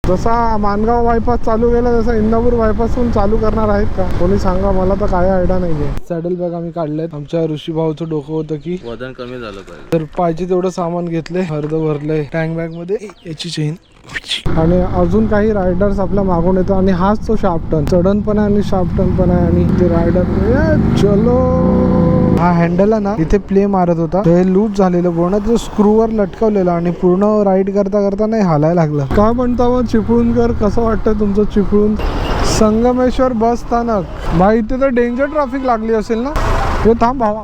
जसा मानगाव बायपास चालू केला तसा इंदापूर बायपासून चालू करणार आहेत का कोणी सांगा, मला तर काय आयडिया नाहीये. सॅडल बॅग आम्ही काढलेत. आमच्या ऋषी भाऊचं डोकं होतं की वजन कमी झालं पाहिजे, तर पाहिजे तेवढं सामान घेतले, अर्ध भरले टँक बॅग मध्ये. याची चेन आणि अजून काही रायडर्स आपल्या मागून येतो आणि हाच तो शार्प टर्न, चढण पण आहे आणि शार्प टर्न पण आहे. आणि ते रायडर चलो, हा हँडल आहे ना इथे प्ले मारत होता, हे लूज झालेलं पूर्ण स्क्रूवर लटकवलेलं आणि पूर्ण राईड करता करता नाही हालायला लागलं. काय म्हणता मग चिपळूणकर, कसं वाटतं तुमचं चिपळूण? संगमेश्वर बस स्थानक भाई, इथे तर डेंजर ट्रॅफिक लागली असेल ना. हे थांब भावा,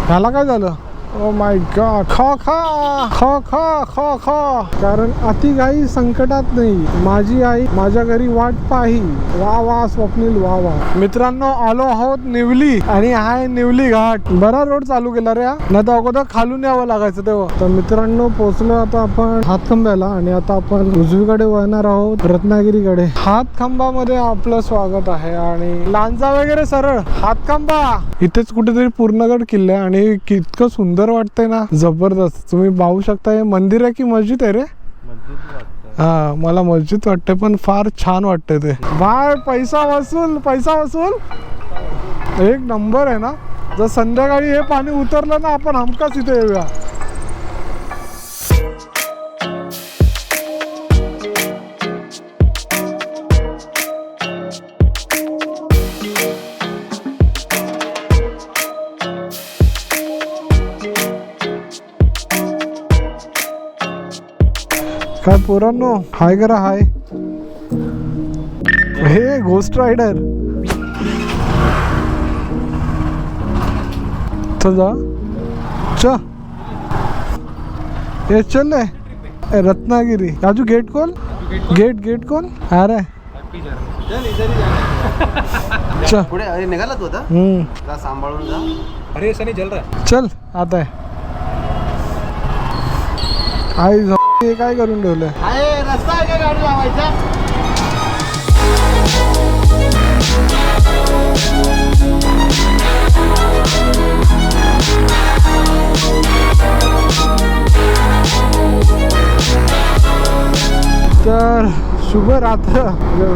ह्याला काय झालं? ओ माय गॉड, खा खा खा खा खा खा. कारण अतिघाई संकटात नाही, माझी आई माझ्या घरी वाट पाही. वा वा स्वप्नील, वा वा. मित्रांनो आलो आहोत निवली आणि हाय निवली घाट. बरा रोड चालू केला रे, नाही तर अगोदर खालून यावं लागायचं तेव्हा. तर मित्रांनो पोहोचलो आता आपण हातखंब्याला आणि आता आपण उजवीकडे वळणार आहोत रत्नागिरीकडे. हातखंबामध्ये आपलं स्वागत आहे आणि लांजा वगैरे सरळ हातखंबा. इथेच कुठेतरी पूर्णगड किल्ला आहे आणि इतकं सुंदर वाटतंय ना, जबरदस्त. तुम्ही पाहू शकता, हे मंदिर आहे की मस्जिद आहे रे? हा, मला मस्जिद वाटते पण फार छान वाटतंय ते. बाय पैसा वसूल, पैसा वसूल एक नंबर आहे ना. जर संध्याकाळी हे पाणी उतरलं ना, आपण हमखास इथे येऊया. काय पोरांनो, हाय करा हाय. हे घोस्ट रायडर ये चल रे रत्नागिरी. राजू गेट खोल, गेट खोल. अरे चल पुढे निघाला तू आता, जा सांभाळून जा. अरे सनी चल रहा, चल आता आहे. आई हे काय करून ठेवलंय? रस्ता आहे का गाडी लावायचा? तर शुभ रात्र,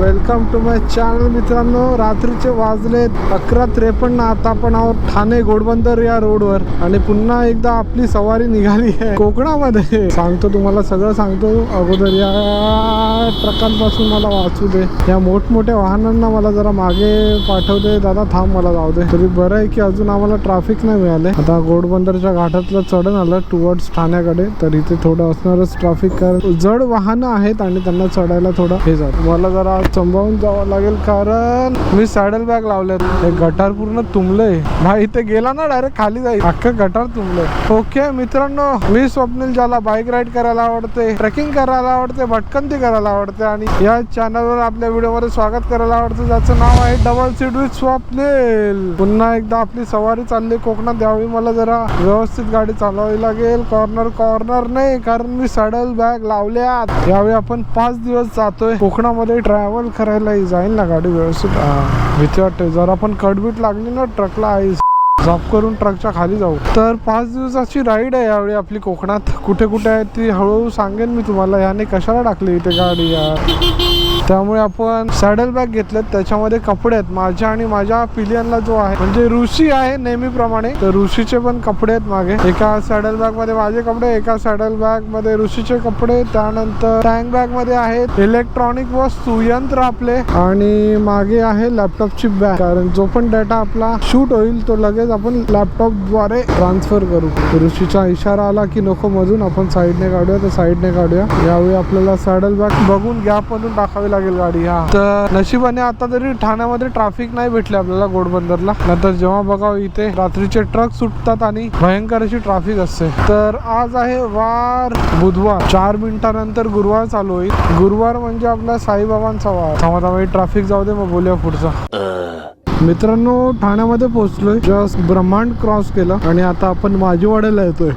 वेलकम टू माय चॅनल. मित्रांनो रात्रीचे वाजलेत 11:53. आता आपण आहोत ठाणे घोडबंदर या रोडवर आणि पुन्हा एकदा आपली सवारी निघाली आहे कोकणामध्ये. सांगतो तुम्हाला, सगळं सांगतो. अगोदर या ट्रकांपासून मला वाचू दे, या मोठमोठ्या वाहनांना मला जरा मागे पाठवू दे. दादा थांब, मला जाऊ दे. तरी बरं आहे की अजून आम्हाला ट्रॅफिक नाही मिळाले. आता घोडबंदरच्या घाटातलं चढण आलं टुवर्ड्स ठाण्याकडे, तर इथे थोडं असणारच ट्रॅफिक, कारण जड वाहनं आहेत आणि त्यांना चढायला थोडं हे जात. मला जरा संभाळून जावं लागेल कारण मी सॅडल बॅग लावलेत. हे गटार पूर्ण तुंबलंय भाई, इथे गेला ना डायरेक्ट खाली जाईल. अख्खं गटार तुंबलंय. ओके मित्रांनो, मी स्वप्नील, ज्याला बाईक राईड करायला आवडते, ट्रेकिंग करायला आवडते, भटकंती करायला आवडते आणि या चॅनलवर आपल्या व्हिडिओमध्ये स्वागत करायला आवडतं, ज्याचं नाव आहे डबल सीट विथ स्वप्नील. पुन्हा एकदा आपली सवारी चालली कोकणात. यावेळी मला जरा व्यवस्थित गाडी चालवावी लागेल, कॉर्नर नाही, कारण मी सॅडल बॅग लावल्यात. यावेळी आपण 5 दिवस जातोय कोकणामध्ये. ट्रॅव्हल करायला जाईल ना गाडी व्यवस्थित? भीती वाटते जर आपण कडबीट लागली ना ट्रकला, आई जॉब करून ट्रकच्या खाली जाऊ. तर 5 दिवसाची राईड आहे यावेळी आपली कोकणात. कुठे कुठे आहे ती हळूहळू सांगेन मी तुम्हाला. याने कशाला टाकली इथे गाडी यार. त्यामुळे आपण सॅडल बॅग घेतलेत, त्याच्यामध्ये कपडे आहेत माझ्या आणि माझ्या पिलियनला जो आहे, म्हणजे ऋषी आहे नेहमीप्रमाणे, तर ऋषीचे पण कपडे आहेत मागे. एका सॅडल बॅग मध्ये माझे कपडे, एका सॅडल बॅग मध्ये ऋषीचे कपडे. त्यानंतर टँक बॅग मध्ये आहेत इलेक्ट्रॉनिक वस्तू, यंत्र आपले, आणि मागे आहे लॅपटॉपची बॅग, कारण जो पण डेटा आपला शूट होईल तो लगेच आपण लॅपटॉप द्वारे ट्रान्सफर करू. ऋषीचा इशारा आला की नको मधून, आपण साईडने काढूया, तर साईडने काढूया. यावेळी आपल्याला सॅडल बॅग बघून गॅप मधून टाकावी लागेल गाडी. हा, तर नशिबाने आता तरी ठाण्यामध्ये ट्रॅफिक नाही भेटले आपल्याला घोडबंदरला, नंतर जेव्हा बघावं इथे रात्रीचे ट्रक सुटतात आणि भयंकर अशी ट्रॅफिक असते. तर आज आहे वार बुधवार, 4 मिनिटानंतर गुरुवार चालू होईल. गुरुवार म्हणजे आपला साईबाबांचा वार. थांबा ट्रॅफिक जाऊ दे, मग बोलूया पुढचा. मित्रांनो ठाण्यामध्ये पोहोचलोय, जस्ट ब्रह्मांड क्रॉस केलं आणि आता आपण माझीवाड्याला येतोय.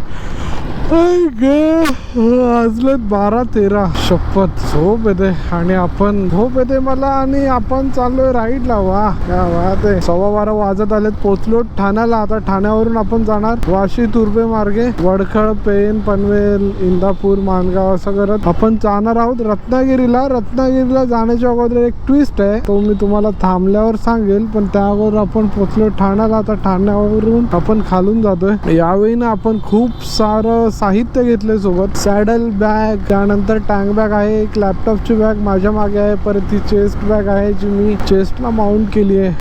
वाजलेत 12:13. शपथ झोप येते आणि आपण झोप येते मला आणि आपण चाललोय राईडला. वा क्या बात आहे. 12:15 वाजत आलेत. पोचलो ठाण्याला. आता ठाण्यावरून आपण जाणार वाशी तुर्भे मार्गे वडखळ, पेन, पनवेल, इंदापूर, माणगाव असं करत आपण जाणार आहोत रत्नागिरीला. रत्नागिरीला जाण्याच्या अगोदर एक ट्विस्ट आहे, तो मी तुम्हाला थांबल्यावर सांगेल. पण त्या अगोदर आपण पोचलो ठाण्याला. आता ठाण्यावरून आपण खालून जातोय. यावेळी ना आपण खूप सारं साहित्य घेतलंय सोबत. सॅडल बॅग, त्यानंतर टँक बॅग आहे, एक लॅपटॉपची बॅग माझ्या मागे आहे, परत ती चेस्ट बॅग आहे जी मी चेस्टला माउंट केली आहे.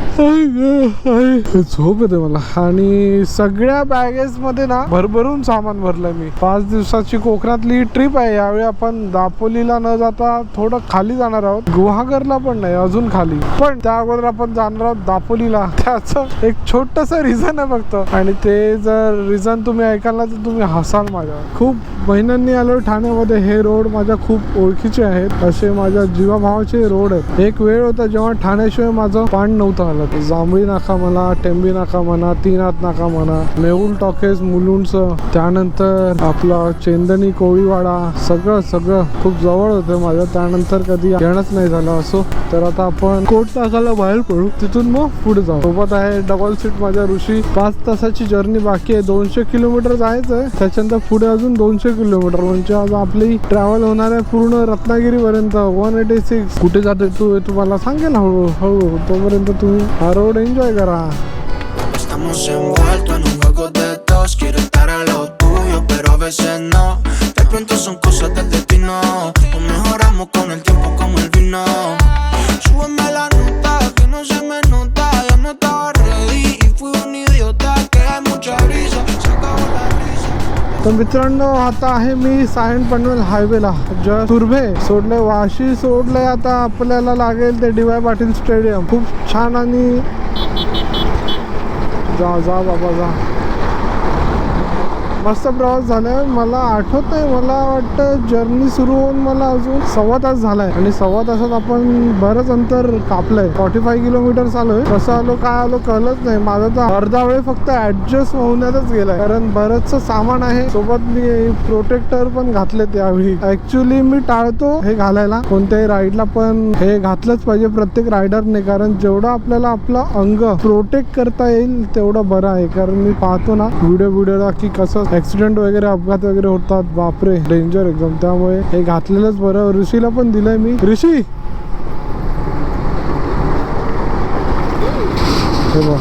झोप येते मला. आणि सगळ्या बॅगेज मध्ये ना भरभरून सामान भरलंय मी. 5 दिवसाची कोकणातली ट्रिप आहे. यावेळी आपण दापोलीला न जाता थोडं खाली जाणार आहोत. गुहागरला पण नाही, अजून खाली. पण त्या अगोदर आपण जाणार आहोत दापोलीला. त्याचं एक छोटस रिझन आहे फक्त, आणि ते जर रिझन तुम्ही ऐकाल ना तर तुम्ही हसाल माझ्या. खूप महिन्यांनी आलो ठाण्यामध्ये. हे रोड माझ्या खूप ओळखीचे आहेत, असे माझ्या जीवाभावाचे रोड आहेत. एक वेळ होता जेव्हा ठाण्याशिवाय माझं पाण नव्हतं आलं. जांभळी नाका म्हणा, टेंबी नाका म्हणा, तीनाथ नाका म्हणा, मेहुल टॉकेज मुलुंडचं, त्यानंतर आपला चेंदणी कोळीवाडा, सगळं खूप जवळ होतं माझं. त्यानंतर कधी येणंच नाही झालं. असो, तर आता आपण कोट टाकायला बाहेर पडू, तिथून मग पुढे जाऊ. सोबत आहे डबल सीट माझ्या ऋषी. 5 तासाची जर्नी बाकी आहे. 200 किलोमीटर जायचं आहे. त्याच्यानंतर पुढे अजून 200 किलोमीटर. म्हणजे आज आपली ट्रॅव्हल होणार आहे पूर्ण रत्नागिरी पर्यंत. 186. कुठे जाते तू तुम्हाला सांगेल हळूहळू. तोपर्यंत तुम्ही हा रोड एन्जॉय करा. Estamos envueltos en un juego de dos. Quiero estar a lo tuyo, pero a veces no. De pronto son cosas del destino. O mejoramos con el tiempo como el vino. Súbeme la nota, que no se me nota. Ya no estaba ready y fui un idiota. Que hay mucha brisa, se acabó la risa. तर मित्रांनो, आता आहे मी सायन पनवेल हायवेला. तुर्भे सोडले, वाशी सोडले. आता आपल्याला लागेल ते DY पाटील स्टेडियम. खूप छान. आणि जा बाबा जा. मस्त प्रवास झालाय. मला आठवत नाही, मला वाटतं जर्नी सुरू होऊन मला अजून 1.25 तास झालाय. आणि 1.25 तासात आपण बरंच अंतर कापलंय. 45 किलोमीटर आलोय. कसं आलो काय आलो कळलंच नाही. माझा तर अर्धा वेळ फक्त ऍडजस्ट होण्यातच गेलाय, कारण बरंचसं सामान आहे सोबत. मी प्रोटेक्टर पण घातलेत यावेळी. ऍक्च्युली मी टाळतो हे घालायला कोणत्याही राईडला, पण हे घातलंच पाहिजे प्रत्येक रायडरने, कारण जेवढं आपल्याला आपलं अंग प्रोटेक्ट करता येईल तेवढं बरं आहे. कारण मी पाहतो ना व्हिडिओला की कसं ऍक्सिडेंट वगैरे, अपघात वगैरे होतात. बापरे, डेंजर एकदम. त्यामुळे हे घातलेलंच बरं. ऋषीला पण दिलंय मी. ऋषी हे बघ,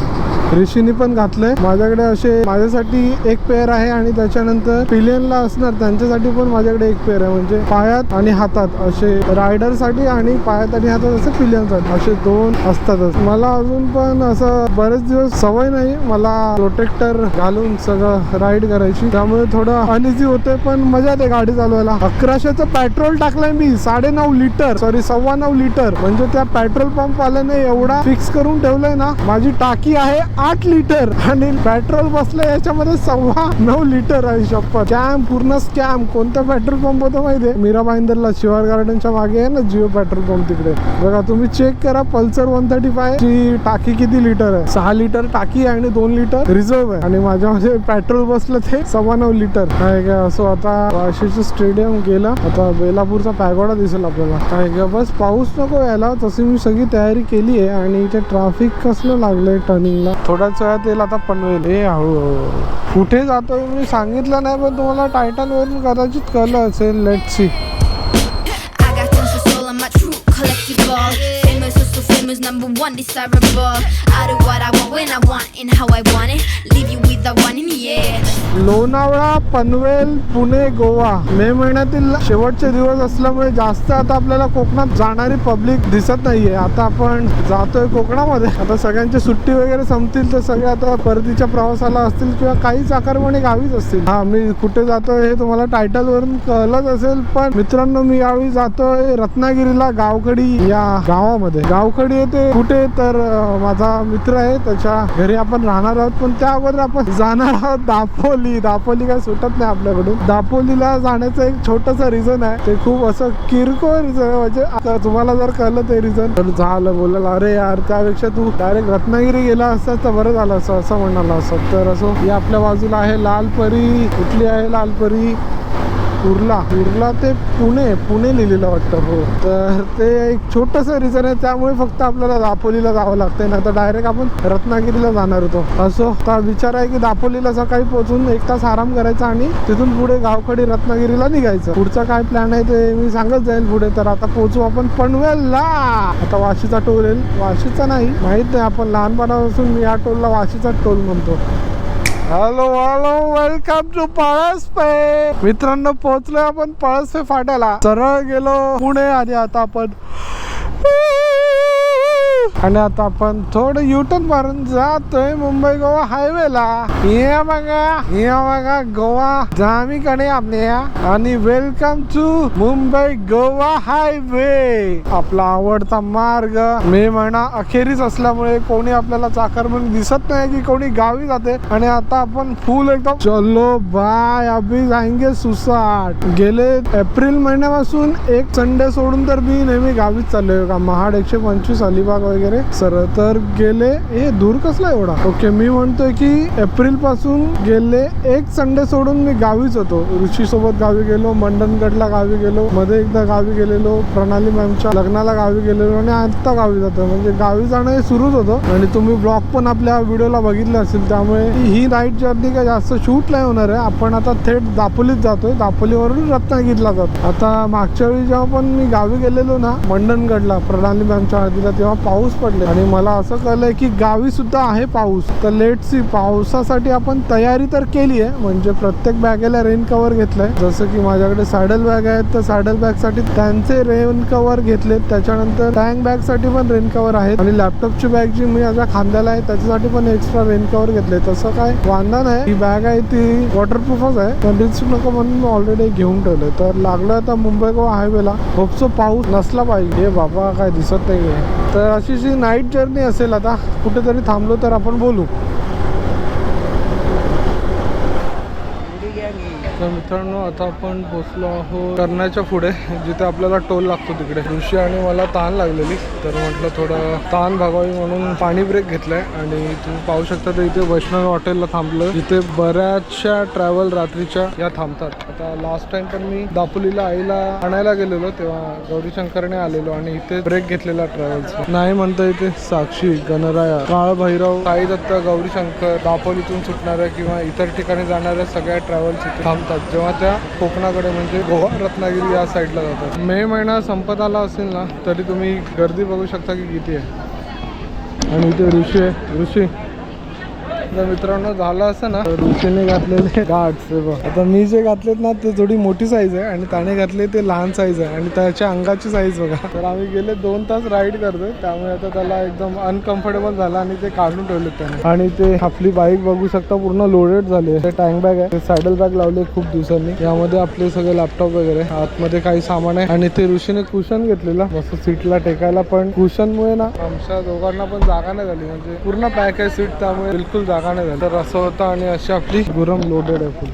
ऋषीने पण घातलंय. माझ्याकडे असे माझ्यासाठी एक पेअर आहे, आणि त्याच्यानंतर पिलियनला असणार त्यांच्यासाठी पण माझ्याकडे एक पेअर आहे. म्हणजे पायात आणि हातात असे रायडरसाठी, आणि पायात आणि हातात असे पिलियनसाठी असे 2 असतातच. मला अजून पण असं बरेच दिवस सवय नाही मला प्रोटेक्टर घालून सगळं राईड करायची, त्यामुळे थोडं अनइझी होते. पण मजा येते गाडी चालवायला. 1100चं पेट्रोल टाकलंय मी. 9.5 लिटर, सॉरी 9.25 लिटर. म्हणजे त्या पेट्रोल पंप वाल्याने एवढा फिक्स करून ठेवलंय ना. माझी टाकी आहे 8 लिटर आणि पेट्रोल बसलं याच्यामध्ये 9.25 लिटर आहे. शपथ, स्कॅम, पूर्ण स्कॅम. कोणता पेट्रोल पंप होतं माहितीये? मीरा भाईंदरला, शिवार गार्डनच्या मागे आहे ना जिओ पेट्रोल पंप. तिकडे बघा, तुम्ही चेक करा. पल्सर 135 ची टाकी किती लिटर आहे? 6 लिटर टाकी आहे आणि 2 लिटर रिझर्व आहे. आणि माझ्यामध्ये पेट्रोल बसलं ते 9.25 लिटर काय काय. असो, आता वाशीचं स्टेडियम गेलं. आता बेलापूरचा पॅगोडा दिसेल आपल्याला. काय काय, बस पाऊस नको यायला. तशी मी सगळी तयारी केली आहे. आणि इथे ट्रॅफिक कसलं लागलंय टर्निंगला. थोड्याच वेळात येईल आता पनवेल. हे हळूहळू. कुठे जातोय मी सांगितलं नाही, पण तुम्हाला टायटन वरून कदाचित कळलं असेल. Let's see. Famous number 1 desirable. I do what I want when I want and how I want it. Leave you with the one in the air. Lonavala, Panvel, Pune, Goa. May महिन्यातील शेवटचे दिवस असल्यामुळे जास्त आता आपल्याला कोकणात जाणारी पब्लिक दिसत नाहीये. आता आपण जातोय कोकणामध्ये. आता सगळ्यांची सुट्टी वगैरे संपतील तर सगळे आता परतीच्या प्रवासाला असतील, किंवा काहीच आकारमणे गावीच असतील. हा, मी कुठे जातोय हे तुम्हाला टायटल वरून कळलंच असेल. पण मित्रांनो, मी यावेळी जातोय रत्नागिरीला, गावखडी या गावामध्ये. गावखडी येथे ते कुठे तर माझा मित्र आहे त्याच्या घरी आपण राहणार आहोत. पण त्या अगोदर आपण जाणार आहोत दापोली. दापोली काय सुटत नाही आपल्याकडून. दापोलीला जाण्याचं एक छोटंसं रिझन आहे, ते खूप असं किरकोळ रिझन म्हणजे तुम्हाला जर कळलं ते रिझन तर झालं बोलायला अरे यार त्यापेक्षा तू डायरेक्ट रत्नागिरी गेला असता तर बरं झालं असं असं म्हणाला असं. तर असं ही आपल्या बाजूला आहे लालपरी. कुठली आहे लालपरी? उर्ला. उर्ला ते पुणे लिहिलेलं वाटतं. हो तर ते एक छोटंसं रिझन आहे, त्यामुळे फक्त आपल्याला दापोलीला जावं लागतंय, नाही तर डायरेक्ट आपण रत्नागिरीला जाणार होतो. असो तर विचार आहे की दापोलीला सकाळी पोहोचून 1 तास आराम करायचा आणि तिथून पुढे गावखडी रत्नागिरीला निघायचं. पुढचा काय प्लॅन आहे ते मी सांगत जाईल पुढे. तर आता पोहोचू आपण पनवेलला. आता वाशीचा टोल येईल. वाशीचा नाही माहित नाही, आपण लहानपणापासून मी या टोलला वाशीचा टोल म्हणतो. Hello welcome to Palaspe. मित्रांनो पोहोचलोय आपण पळसपे फाट्याला. सरळ गेलो पुणे आणि आता आपण थोडं युटर्न मारून जातोय मुंबई गोवा हायवेला. हे बघा गोवा जामीकडे आपल्या आणि welcome to Mumbai Goa highway. आपला आवडता मार्ग. मे महिना अखेरीच असल्यामुळे कोणी आपल्याला चाकरमानी दिसत नाही की कोणी गावी जाते. आणि आता आपण फुल एकदम चलो बाय अभी जाएंगे सुसाट. गेले एप्रिल महिन्यापासून एक संडे सोडून तर मी नेहमी गावीच चाललोय का महाड 125 अलिबाग वगैरे सर. तर गेले हे दूर कसला एवढा. ओके मी म्हणतोय की एप्रिल पासून गेले एक संडे सोडून मी गावीच होतो. ऋषी सोबत गावी गेलो, मंडनगडला गावी गेलो, मध्ये एकदा गावी गेलेलो, प्रणाली मॅमच्या लग्नाला गावी गेलेलो आणि आता गावी जातो. म्हणजे गावी जाणं हे सुरूच होतं. आणि तुम्ही ब्लॉग पण आपल्या व्हिडिओला बघितले असेल, त्यामुळे ही नाईट जर्नी काय जास्त शूट नाही होणार आहे. आपण आता थेट दापोलीत जातोय. दापोलीवरून रत्नागिरीला जातो. आता मागच्या वेळी जेव्हा पण मी गावी गेलेलो ना मंडनगडला प्रणाली मॅमच्या हळदीला, तेव्हा पाऊस पडले आणि मला असं कळलंय की गावी सुद्धा आहे पाऊस. तर लेट सी पावसासाठी आपण तयारी तर केली आहे. म्हणजे प्रत्येक बॅगेला रेन कव्हर घेतलंय. जसं की माझ्याकडे सॅडल बॅग आहेत तर सॅडल बॅग साठी त्यांचे रेन कव्हर घेतलेत. त्याच्यानंतर टँक बॅग साठी पण रेन कव्हर आहेत आणि लॅपटॉपची बॅग जी मी माझ्या खांद्याला आहे त्याच्यासाठी पण एक्स्ट्रा रेन कव्हर घेतले. तसं काय वांधा नाही. ही बॅग आहे ती वॉटरप्रूफच आहे, पण रिस्क नको म्हणून मी ऑलरेडी घेऊन ठेवले. तर लागलं आता मुंबई गोवा हायवेला. होपसो पाऊस नसला पाहिजे. हे बाबा काय दिसत नाही. तर अशी जी नाईट जर्नी असेल. आता कुठेतरी थांबलो तर आपण बोलू. तर मित्रांनो आता आपण पोचलो आहोत करण्याच्या पुढे, जिथे आपल्याला टोल लागतो तिकडे. ऋषी आणि मला तहान लागलेली, तर म्हटलं थोडं तहान भागावी म्हणून पाणी ब्रेक घेतलाय. आणि तुम्ही पाहू शकता तर इथे वैष्णव हॉटेलला थांबलं. इथे बऱ्याचशा ट्रॅव्हल रात्रीच्या या थांबतात. आता लास्ट टाइम पण मी दापोलीला आईला आणायला गेलेलो तेव्हा गौरीशंकरने आलेलो आणि इथे ब्रेक घेतलेला ट्रॅव्हल्सचा. नाही म्हणता इथे साक्षी, गणराया, काळ भैरव, साई दत्त, गौरीशंकर, दापोलीतून सुटणाऱ्या किंवा इतर ठिकाणी जाणाऱ्या सगळ्या ट्रॅव्हल्स इथे थांबतात जेव्हा त्या कोकणाकडे म्हणजे गोवा रत्नागिरी या साईडला जातात. मे महिना संपत आला असेल ना तरी तुम्ही गर्दी बघू शकता की किती आहे. आणि इथे ऋषी आहे. ऋषी जर मित्रांनो झालं असं ना तर ऋषीने घातलेले गार्ड्स बघ. आता मी जे घातलेत ना ते थोडी मोठी साईज आहे आणि त्याने घातले ते लहान साईज आहे आणि त्याच्या अंगाची साईज बघा. तर आम्ही गेले 2 तास राईड करतोय, त्यामुळे आता त्याला एकदम अनकम्फर्टेबल झाला आणि ते काढून ठेवले त्याने. आणि ते आपली बाईक बघू शकता पूर्ण लोडेड झाली. ते टँक बॅग आहे, ते सॅडल बॅग लावले खूप दिवसांनी. यामध्ये आपले सगळे लॅपटॉप वगैरे, आतमध्ये काही सामान आहे. आणि ते ऋषीने कुशन घेतलेला मस्त सीटला टेकायला, पण कुशनमुळे ना आमच्या दोघांना पण जागा नाही झाली. म्हणजे पूर्ण पॅक आहे सीट, त्यामुळे बिलकुल जागा नाही झाली. तर असं होतं आणि अशी आपली गुरम लोडेड आहे फुल.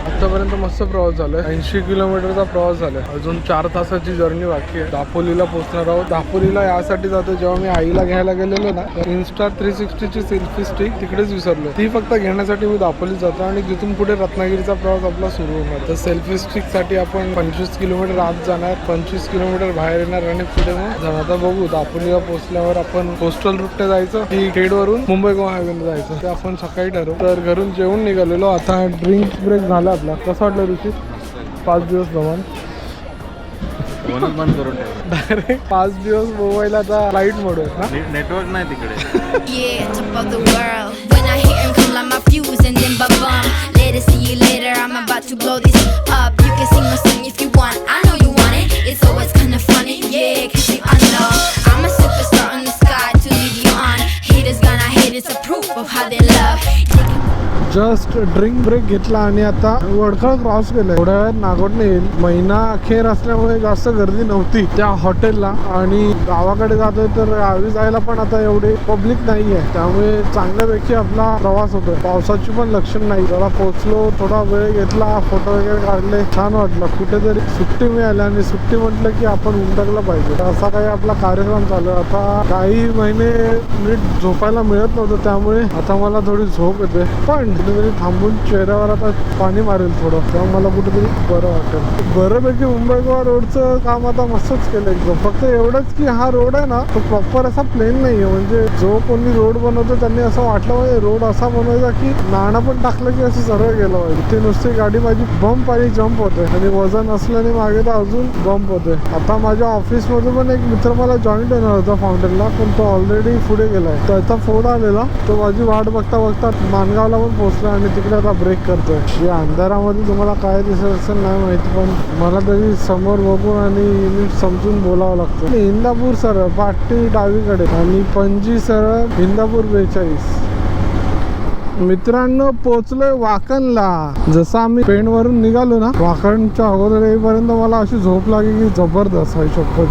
आतापर्यंत मस्त प्रवास झालाय. 80 किलोमीटरचा प्रवास झालाय. अजून 4 तासाची जर्नी बाकी आहे. दापोलीला पोहोचणार आहोत. दापोलीला यासाठी जातो, जेव्हा मी आईला घ्यायला गेलेलो ना इन्स्टा 360ची सेल्फी स्टिक तिकडेच विसरलो. ती फक्त घेण्यासाठी मी दापोलीत जातो आणि तिथून पुढे रत्नागिरीचा प्रवास आपला सुरू होणार. तर सेल्फी स्टिक साठी आपण 25 किलोमीटर आत जाणार, 25 किलोमीटर बाहेर येणार आणि पुढे मग जाणार. आता बघू दापोलीला पोहोचल्यावर आपण कोस्टल रूटने जायचं की खेडवरून मुंबई गोवा हायवेने जायचं ते आपण सकाळी ठरवू. तर घरून जेवून निघालेलो. आता ड्रिंक ब्रेक झाला आपला. कसं वाटलं ऋषी 5 दिवस भ्रमण? बंद करून डायरेक्ट 5 दिवस मोबाईलला आता लाईट मोड आहे ना, नेटवर्क नाही तिकडे. Yeah, top of the world. When I hear him come like my fuse and then ba-bum. Later, see you later, I'm about to blow this up. You can sing my song if you want, I know you want it. It's always kinda funny, yeah, cause you know I'm a superstar in the sky to lead you on. Haters gonna hate, it's a proof of how they love. Just drink break घेतला आणि आता Wadkhal cross केलंय. थोड्या वेळात नागोठणे येईल. महिना अखेर असल्यामुळे जास्त गर्दी नव्हती त्या हॉटेलला आणि गावाकडे जातोय तर गावी जायला पण आता एवढे पब्लिक नाही आहे, त्यामुळे चांगल्यापैकी आपला प्रवास होतोय. पावसाची पण लक्षण नाही. जरा पोहोचलो, थोडा वेळ घेतला, फोटो वगैरे काढले, छान वाटलं. कुठेतरी सुट्टी मिळाली आणि सुट्टी म्हटलं की आपण उमटकलं पाहिजे. असा काही आपला कार्यक्रम चालू आहे. आता काही महिने नीट झोपायला मिळत नव्हतं, त्यामुळे आता मला थोडी झोप येते. पण कुठेतरी थांबून चेहऱ्यावर आता पाणी मारेल थोडं, तेव्हा मला कुठेतरी बरं वाटेल. बऱ्यापैकी मुंबई गोवा रोडचं काम आता मस्तच केलं एकदम. फक्त एवढंच की हा रोड आहे ना, तो प्रॉपर असा प्लेन नाही आहे. म्हणजे जो कोणी रोड बनवतो त्यांनी असं वाटलं पाहिजे रोड असा बनवायचा की नाणं पण टाकलं की असं सरळ गेलं पाहिजे. ते नुसती गाडी माझी बंप आणि जम्प होते आणि वजन असल्याने मागे तर अजून बंप होते. आता माझ्या ऑफिसमध्ये पण एक मित्र मला जॉईंट येणार होता फाउंटनला, पण तो ऑलरेडी पुढे गेलाय. त्याचा फोन आलेला, तो माझी वाट बघता बघता मानगावला पण पोहोचला आणि तिकडे आता ब्रेक करतोय. या अंधारामध्ये तुम्हाला काय दिसत असेल नाही माहिती, पण मला तरी समोर बघून आणि नीट समजून बोलावं लागतं. इंदापूर सरळ पाटी डावीकडे आणि पणजी सरळ इंदापूर 42. मित्रांनो पोचलोय वाकणला. जसं आम्ही पेणवरून निघालो ना, वाकणच्या अगोदर येईपर्यंत मला अशी झोप लागली की जबरदस्त.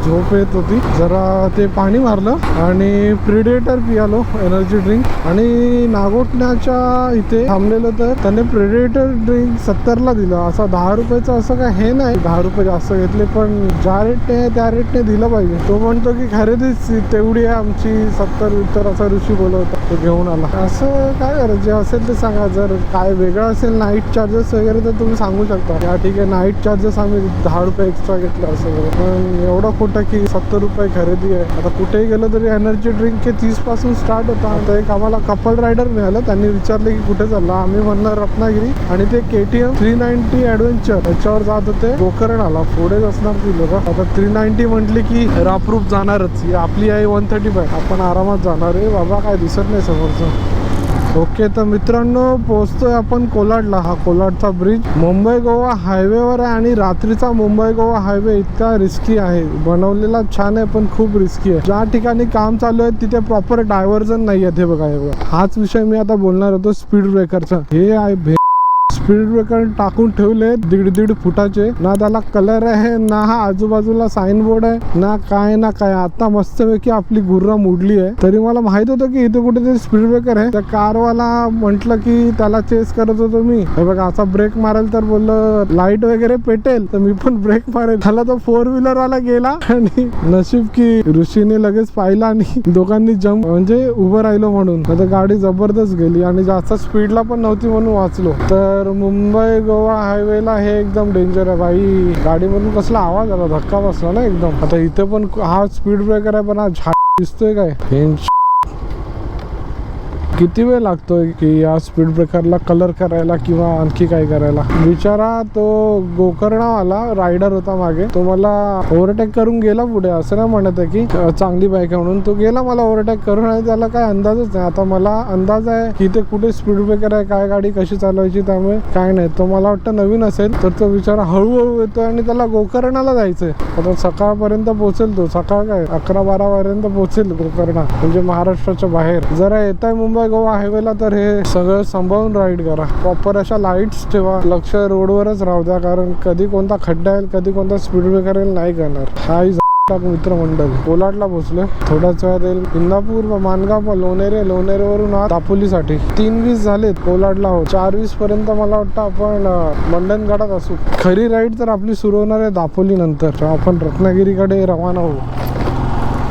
झोप येत होती. जरा ते पाणी मारलं आणि प्रिडेटर पियालो एनर्जी ड्रिंक. आणि नागोठण्याच्या इथे थांबलेलो तर त्याने प्रिडेटर ड्रिंक 70ला दिलं. असा 10 रुपयाचं असं काय हे नाही, 10 रुपये जास्त घेतले, पण ज्या रेटने त्या रेटने दिलं पाहिजे. तो म्हणतो की खरेदीच तेवढी आहे आमची 70 असा ऋषी बोलवता. तो घेऊन आला. असं काय करायचं असेल ते सांगा. जर काय वेगळं असेल नाईट चार्जेस वगैरे तर तुम्ही सांगू शकता. या ठीक आहे नाईट चार्जेस आम्ही 10 रुपये एक्स्ट्रा घेतलं असं. पण एवढं खोटं की 70 रुपये खरेदी आहे. आता कुठेही गेलं तरी एनर्जी ड्रिंक हे 30 पासून स्टार्ट होता. आता एक आम्हाला कपल रायडर मिळालं. त्यांनी विचारले की कुठे चालला. आम्ही म्हणलं रत्नागिरी, आणि ते KTM 390 ॲडव्हेंचर त्याच्यावर जात होते. गोकर्णाला पुढेच असणार ती लोक. आता 390 म्हटली की रापरूप जाणारच. आपली आहे 135. आपण आरामात जाणार आहे. बाबा काय दिसत नाही समोरचं. ओके तर मित्रांनो पोहोचतोय आपण कोलाडला. हा कोलाडचा ब्रिज मुंबई गोवा हायवेवर आहे आणि रात्रीचा मुंबई गोवा हायवे इतका रिस्की आहे. बनवलेला छान आहे पण खूप रिस्की आहे. ज्या ठिकाणी काम चालू आहे तिथे प्रॉपर डायव्हर्जन नाही आहे. हे बघा हाच विषय मी आता बोलणार होतो स्पीड ब्रेकरचा. हे आहे स्पीड ब्रेकर टाकून ठेवले 1.5 फुटाचे. ना त्याला कलर आहे, ना हा आजूबाजूला साइन बोर्ड आहे, ना काय. आता मस्तपैकी आपली गुर्रम उडली आहे. तरी मला माहित होतं की इथे कुठेतरी स्पीड ब्रेकर आहे. त्या कारवाला म्हटलं की त्याला चेस करत होतो मी. हे बघा असा ब्रेक मारेल तर बोललं लाईट वगैरे पेटेल, तर मी पण ब्रेक मारेल. त्याला तो 4 व्हीलर वाला गेला आणि नशीब की ऋषीने लगेच पाहिला आणि दोघांनी जम्प म्हणजे उभं राहिलो म्हणून. आता गाडी जबरदस्त गेली आणि जास्त स्पीडला पण नव्हती म्हणून वाचलो. तर मुंबई गोवा हायवेला हे एकदम डेंजर आहे भाई. गाडीमधून कसला आवाज आला, धक्का बसला ना एकदम. आता इथे पण हा स्पीड ब्रेकर आहे पण हा झाड दिसतोय काय. किती वेळ लागतोय की या स्पीड ब्रेकरला कलर करायला किंवा आणखी काय करायला. बिचारा तो गोकर्णावाला रायडर होता मागे, तो मला ओव्हरटेक करून गेला पुढे. असं नाही म्हणत आहे की चांगली बाईक आहे म्हणून. तो गेला मला ओव्हरटेक करून आणि त्याला काय अंदाजच नाही. आता मला अंदाज आहे की ते कुठे स्पीड ब्रेकर आहे, काय गाडी कशी चालवायची, त्यामुळे काय नाही. तो मला वाटतं नवीन असेल तर तो बिचारा हळूहळू येतोय आणि त्याला गोकर्णाला जायचंय. आता सकाळपर्यंत पोहोचेल तो. सकाळ काय 11-12 पर्यंत पोहोचेल गोकर्णा, म्हणजे महाराष्ट्राच्या बाहेर. जरा येत आहे मुंबई गोवा हायवेला तर हे सगळं सांभाळून राईड करा. प्रॉपर अशा लाईट्स ठेवा. लक्ष रोडवरच राहू द्या, कारण कधी कोणता खड्डा येईल, कधी कोणता स्पीड ब्रेकर येईल नाही करणार. हाय मित्रमंडळ कोलाडला पोहोचलोय. थोड्याच वेळात येईल इंदापूर, मानगाव, लोणेरेवरून दापोलीसाठी. 3:20 झालेत. कोलाडला आहोत 4:20 पर्यंत. मला वाटतं आपण मंडणगडात असू. खरी राईड तर आपली सुरू होणार आहे दापोली नंतर. आपण रत्नागिरीकडे रवाना होऊ.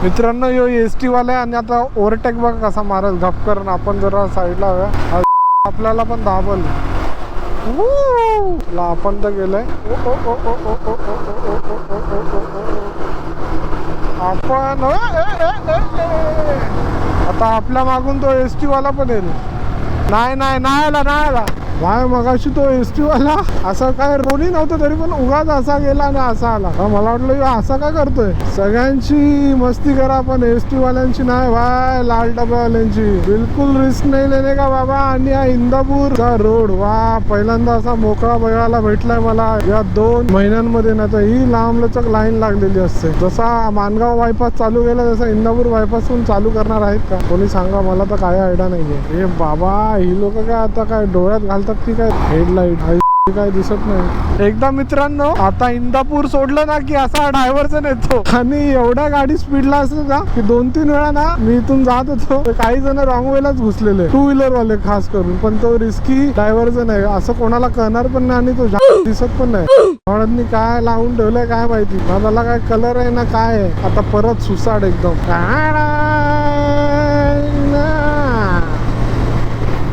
मित्रांनो यो ST वाला आहे आणि आता ओव्हरटेक बघा कसा मारेल गप करून. आपण जरा साईडला हव्या, आपल्याला पण दाबल. आपण तर गेलंय. आपण आता आपल्या मागून तो ST वाला पण येईल. नाही आला. वाय मगाशी तो एसटी वाला असा काय कोणी नव्हतं तरी पण उगाच असा गेला आणि असा आला. मला वाटलं असा काय करतोय. सगळ्यांची मस्ती करा पण एसटी वाल्यांची नाही वाय. लाल डब्यावाल्यांची बिलकुल रिस्क नाही लेणे का बाबा. आणि हा इंदापूरचा रोड वा पहिल्यांदा असा मोकळा बघायला भेटलाय मला या 2 महिन्यांमध्ये. ना तर ही लांबलचक लाईन लागलेली असते. जसा मानगाव बायपास चालू केला तसा इंदापूर बायपास पण चालू करणार आहेत का कोणी सांगा. मला तर काय आयडिया नाहीये. हे बाबा ही लोक काय आता काय डोळ्यात घालतात की काय हेडलाईट काय दिसत नाही. एकदा मित्रांनो आता इंदापूर सोडलं ना की असा डायव्हर्जन येतो आणि एवढ्या गाडी स्पीडला असते ना की 2-3 वेळा ना मी इथून जात होतो तर काही जण रॉंग वेलाच घुसलेले 2 व्हीलर वाले खास करून. पण तो रिस्की डायव्हर्जन आहे असं कोणाला कळणार पण नाही आणि तो दिसत पण नाही. म्हणून काय लावून ठेवलंय काय माहिती ना. त्याला काय कलर आहे ना काय आहे. आता परत सुसाड एकदम.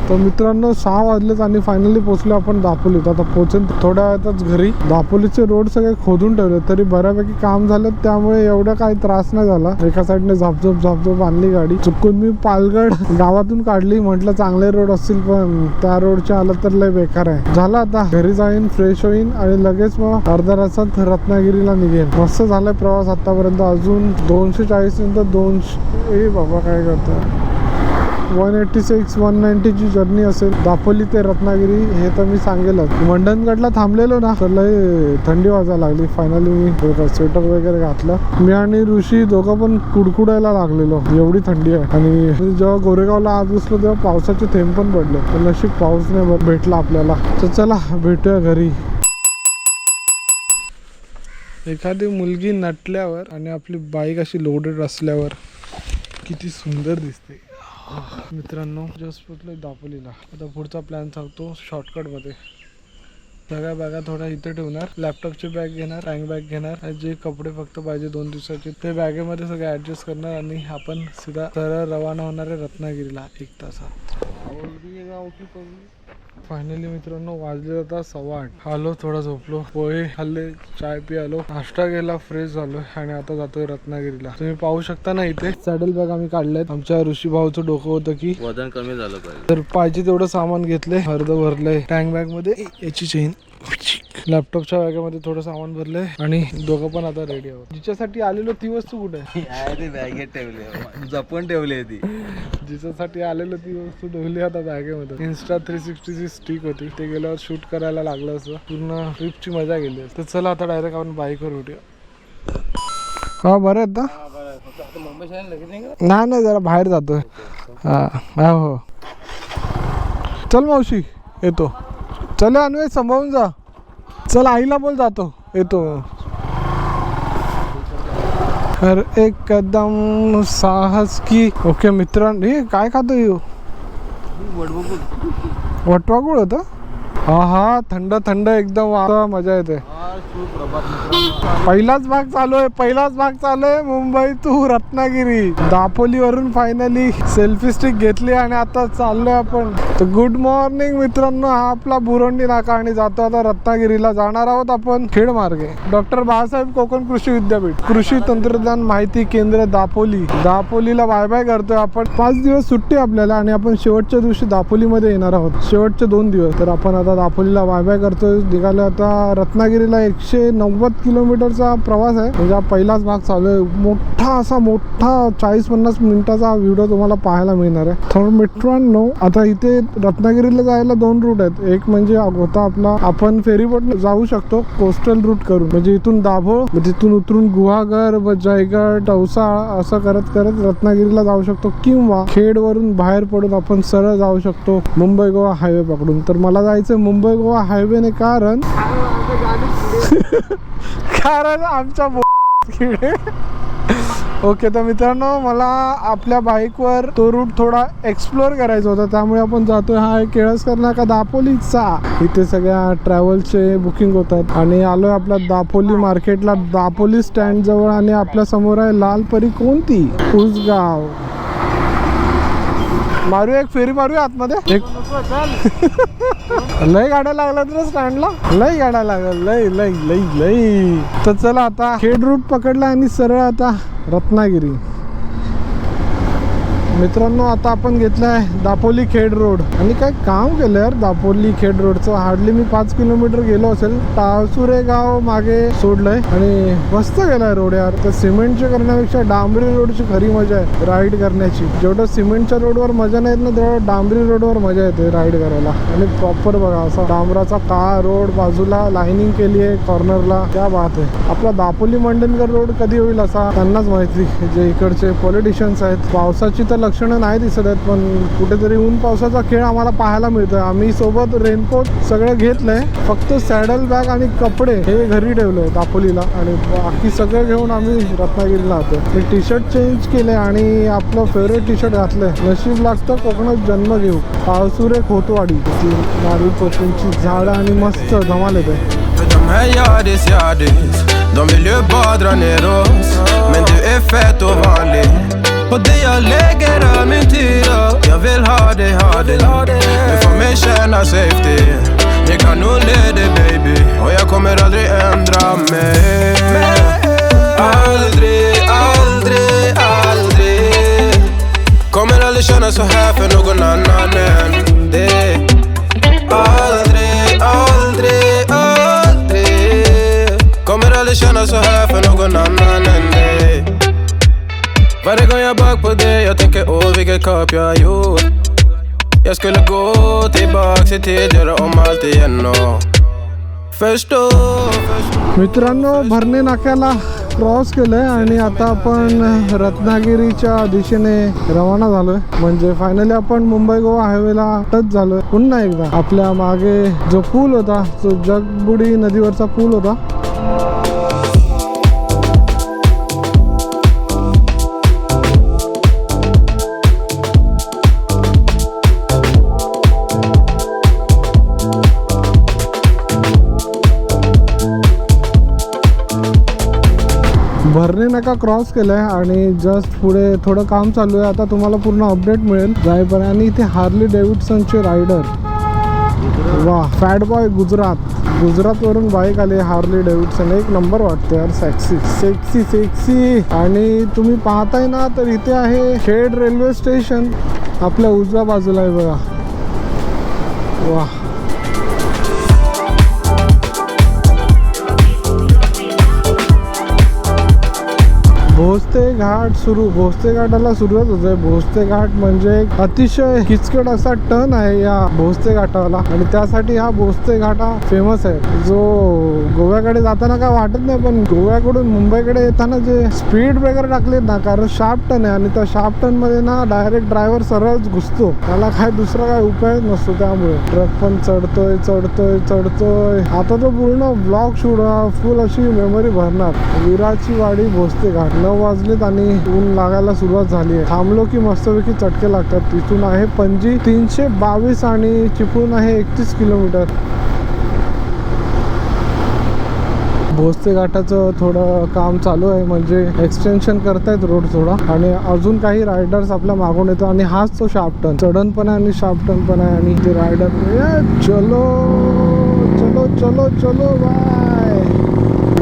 तर मित्रांनो 6 वाजलेच आणि फायनली पोहोचलो आपण दापोलीत. आता पोहोचेन थोड्या वेळातच घरी. दापोलीचे रोड सगळे खोदून ठेवले तरी बऱ्यापैकी काम झालं त्यामुळे एवढा काही त्रास नाही झाला. एका साईडने झापझोप आणली गाडी. चुकून मी पालगड गावातून काढली. म्हटलं चांगले रोड असतील पण त्या रोडच्या आलं तर लय बेकार आहे. झालं आता घरी जाईन फ्रेश होईन आणि लगेच मग अर्ध्या तासात रत्नागिरीला निघेन. मस्त झालाय प्रवास आतापर्यंत. अजून 240 नंतर 200 बाबा काय करतोय 186-190 ची जर्नी असेल दापोली ते रत्नागिरी. हे तर मी सांगेलच. मंडणगडला थांबलेलो ना तर लय थंडी वाजायला लागली. फायनली मी स्वेटर वगैरे घातलं. मी आणि ऋषी दोघं पण कुडकुडायला लागलेलो एवढी थंडी आहे. आणि जेव्हा गोरेगावला आज बसलो तेव्हा पावसाचे थेंब पण पडले. पण नशीब पाऊस नाही भेटला आपल्याला. तर चला भेटूया घरी. एखादी मुलगी नटल्यावर आणि आपली बाईक अशी लोडेड असल्यावर किती सुंदर दिसते. मित्रांनो जस्ट पोचलोय दापोलीला. आता पुढचा प्लॅन सांगतो शॉर्टकटमध्ये. सगळ्या बॅगा थोड्या इथे ठेवणार. लॅपटॉपची बॅग घेणार, हँग बॅग घेणार. जे कपडे फक्त पाहिजे 2 दिवसाचे ते बॅगेमध्ये सगळे ऍडजस्ट करणार आणि आपण सीधा सरळ रवाना होणार आहे रत्नागिरीला 1 तासात. फायनली मित्रांनो वाजले आता 8:15. आलो थोडा झोपलो, पोहे खाल्ले, चाय पियालो, नाश्ता केला, फ्रेश झालो आणि आता जातोय रत्नागिरीला. तुम्ही पाहू शकता ना इथे सॅडल बॅग आम्ही काढलेत. आमच्या ऋषी भाऊचं डोकं होतं की वजन कमी झालं पाहिजे तर पाहिजे तेवढं सामान घेतलंय. अर्ध भरलंय टँक बॅग मध्ये. याची चेन लॅपटॉपच्या बॅगेमध्ये थोडं सामान भरलंय आणि दोघं पण आता रेडी आहोत. जिच्यासाठी आलेलो ती वस्तू कुठे आहे? बॅगेत ठेवली जपून ठेवली ती. जिच्यासाठी आलेलो ती वस्तू ठेवली आता बॅगेमध्ये. इन्स्टा 360 ची स्टिक होती ते गेल्यावर शूट करायला लागलं असं. पूर्ण ट्रिपची मजा गेली. तर चला आता डायरेक्ट आपण बाईकवर उठूया. हा बरं आहेत ना? नाही जरा बाहेर जातोय. हा हो चल मावशी येतो. चल अन्वय सांभाळून जा. चल आईला बोल जातो येतो. हर एक कदम साहस की. ओके मित्रांनो हे काय खातो येऊ वटवागुळ होतं. हा थंड थंड एकदम मजा येते. पहिलाच भाग चालू आहे मुंबई टू रत्नागिरी. दापोली वरून फायनली सेल्फी स्टिक घेतली आणि आता चाललोय आपण. तर गुड मॉर्निंग मित्रांनो. हा आपला बुरोंडी नाका आणि जातो आता रत्नागिरीला. जाणार आहोत आपण खेड मार्गे. डॉक्टर बाळासाहेब कोकण कृषी विद्यापीठ कृषी तंत्रज्ञान माहिती केंद्र दापोली. दापोलीला बाय बाय करतोय आपण. 5 दिवस सुट्टी आपल्याला आणि आपण शेवटच्या दिवशी दापोलीमध्ये येणार आहोत. शेवटचे 2 दिवस. तर आपण आता दापोलीला बाय बाय करतोय. निघालो आता रत्नागिरीला. 190 किलोमीटरचा प्रवास आहे. म्हणजे हा पहिलाच भाग चालू आहे. मोठा 40-50 मिनिटाचा व्हिडिओ तुम्हाला पाहायला मिळणार आहे. तर मित्रांनो आता इथे रत्नागिरीला जायला 2 रूट आहेत. एक म्हणजे होता आपला आपण फेरीबोट जाऊ शकतो कोस्टल रूट करून. म्हणजे इथून दाभोळ तिथून उतरून गुहागर जयगड औसा असं करत करत रत्नागिरीला जाऊ शकतो. किंवा खेड वरून बाहेर पडून आपण सरळ जाऊ शकतो मुंबई गोवा हायवे पकडून. तर मला जायचं मुंबई गोवा हायवेने कारण आमच्या ओके. तर मित्रांनो मला आपल्या बाईकवर तो रूट थोडा एक्सप्लोअर करायचा होता त्यामुळे आपण जातोय. हा एक केळसकर नाका दापोलीचा. इथे सगळ्या ट्रॅव्हलचे बुकिंग होतात आणि आलोय आपल्या दापोली मार्केटला. दापोली स्टँड जवळ आणि आपल्या समोर आहे लालपरी कोणती उसगाव. मारूया एक फेरी मारूया आतमध्ये. एक लय गाड्या लागल्या तर स्टँडला. लय गाड्या लागल्या लय. तर चला आता खेड रूट पकडला आणि सरळ आता रत्नागिरी. मित्रांनो आता आपण घेतलाय दापोली खेड रोड आणि काय काम केलं यार दापोली खेड रोडचं. हार्डली मी 5 किलोमीटर गेलो असेल. टाळसुरे गाव मागे सोडलंय आणि मस्त गेलाय रोड यार. तर सिमेंटचे करण्यापेक्षा डांबरी रोडची खरी मजा आहे राईड करण्याची. जेवढं सिमेंटच्या रोडवर मजा नाही येत ना तेवढं डांबरी रोडवर मजा येते राईड करायला. आणि प्रॉपर बघा असा डांबराचा काळा रोड, बाजूला लाईनिंग केली आहे कॉर्नरला, क्या बात आहे. आपला दापोली मंडनकर रोड कधी होईल असा त्यांनाच माहिती, जे इकडचे पॉलिटिशियन्स आहेत. पावसाची तर लक्षणं नाही दिसत आहेत पण कुठेतरी ऊन पावसाचा खेळ आम्हाला पाहायला मिळतोय. आम्ही सोबत रेनकोट सगळं घेतलंय, फक्त सॅडल बॅग आणि कपडे हे घरी ठेवलंय दापोलीला आणि बाकी सगळं घेऊन आम्ही रत्नागिरीला जातोय. मी टी शर्ट चेंज केलंय आणि आपलं फेवरेट टी शर्ट घातलंय. नशीब लागतं कोकणात जन्म घेऊ. पावसुरे खोतवाडी नारळी पोतींची झाडं आणि मस्त धमाल येते. De här yardis, de vill ju bara dra ner oss. Men du är fett och vanlig. På det jag lägger all min tid och jag vill ha dig. Du får mig känna safety. Jag kan nog leda baby och jag kommer aldrig ändra mig. Aldrig, aldrig, aldrig. Kommer aldrig känna så här för någon annan än dig. Aldrig, aldrig, aldrig. Kommer aldrig känna så här för någon annan än dig. Varje gång jag bak på dig jag tänker vilket kap jag gjort. Jag skulle gå tillbaks i tid, göra om allt igen och förstå. मित्रांनो भरणे नाक्याला cross केलंय आणि आता आपण रत्नागिरीच्या दिशेने रवाना झालोय. म्हणजे फायनली आपण मुंबई गोवा हायवेला टच झालोय. पुन्हा एकदा आपल्या मागे जो पूल होता, जो जगबुडी नदीवरचा पूल होता, भरणे नाका क्रॉस केलंय आणि जस्ट पुढे थोडं काम चालू आहे. आता तुम्हाला पूर्ण अपडेट मिळेल जाईपर्यंत. आणि इथे हार्ली डेव्हिडसनचे रायडर, वा, फॅट बॉय गुजरातवरून बाईक आले हार्ली डेव्हिडसन. एक नंबर वाटते यार, सेक्सी. आणि तुम्ही पाहताय ना तर इथे आहे खेड रेल्वे स्टेशन. आपल्या उजव्या बाजूला आहे बघा, वा. भोसते घाटाला सुरुवात होते. भोसते घाट म्हणजे एक अतिशय किचकट असा टर्न आहे या भोसते घाटाला आणि त्यासाठी हा भोसते घाट हा फेमस आहे. जो गोव्याकडे जाताना काय वाटत नाही पण गोव्याकडून मुंबईकडे येताना जे स्पीड ब्रेकर टाकलेत ना, कारण शार्प टर्न आहे आणि त्या शार्प टर्न मध्ये ना डायरेक्ट ड्रायव्हर सरळच घुसतो. त्याला काय दुसरा काय उपाय नसतो. त्यामुळे ट्रक पण चढतोय. आता तो पूर्ण ब्लॉग शूट फुल अशी मेमरी भरणार. विराची वाडी भोसते घाट. 9 वाजलेत आणि ऊन लागायला सुरुवात झाली आहे. थांबलो की मस्तपैकी चटके लागतात. तिथून आहे पणजी 322 आणि चिपळूण आहे 31 किलोमीटर. भोसते घाटाचं थोडं काम चालू आहे, म्हणजे एक्सटेन्शन करतायत रोड थोडा आणि अजून काही रायडर्स आपल्या मागून येतो आणि हाच तो शार्प टर्न, चढण पण आहे आणि शार्प टर्न पण आहे. आणि ते रायडर चलो बाय.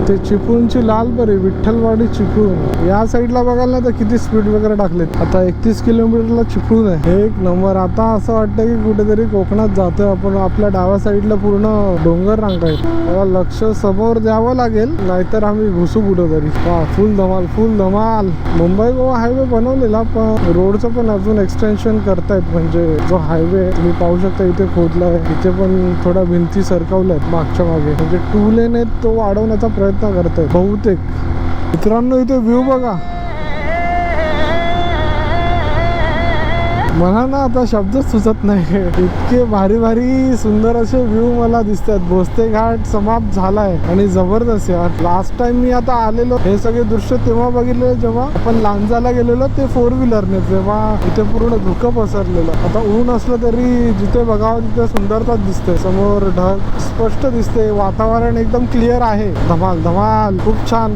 ते चिपळूणची लालपरी विठ्ठलवाडी चिपळूण या साईडला बघायला ना तर किती स्पीड वगैरे टाकलेत. आता 31 किलोमीटरला चिपळूण आहे. एक नंबर. आता असं वाटतं की कुठेतरी कोकणात जातोय आपण. आपल्या डाव्या साईडला पूर्ण डोंगर रांग आहेत. त्याला लक्ष समोर द्यावं लागेल नाहीतर आम्ही घुसू कुठंतरी. फुल धमाल. मुंबई गोवा हायवे बनवलेला पण रोडचं पण अजून एक्सटेन्शन करतायत. म्हणजे जो हायवे तुम्ही पाहू शकता इथे खोदलाय, इथे पण थोड्या भिंती सरकवल्यात मागच्या मागे. म्हणजे 2 लेन आहेत तो वाढवण्याचा प्रयत्न करतायत बहुतेक. मित्रांनो इथे व्ह्यू बघा, मला ना आता शब्दच सुचत नाही. इतके भारी सुंदर असे व्ह्यू मला दिसतात. भोसते घाट समाप्त झालाय आणि जबरदस्त यार. लास्ट टाइम मी आता आलेलो हे सगळे दृश्य तेव्हा बघितले जेव्हा आपण लांजाला गेलेलो ते 4 व्हीलरने, तेव्हा इथे पूर्ण धुकं पसरलेलं. आता ऊन असलं तरी जिथे बघावं तिथे सुंदरताच दिसते. समोर ढग स्पष्ट दिसते, वातावरण एकदम क्लिअर आहे. धमाल. खूप छान.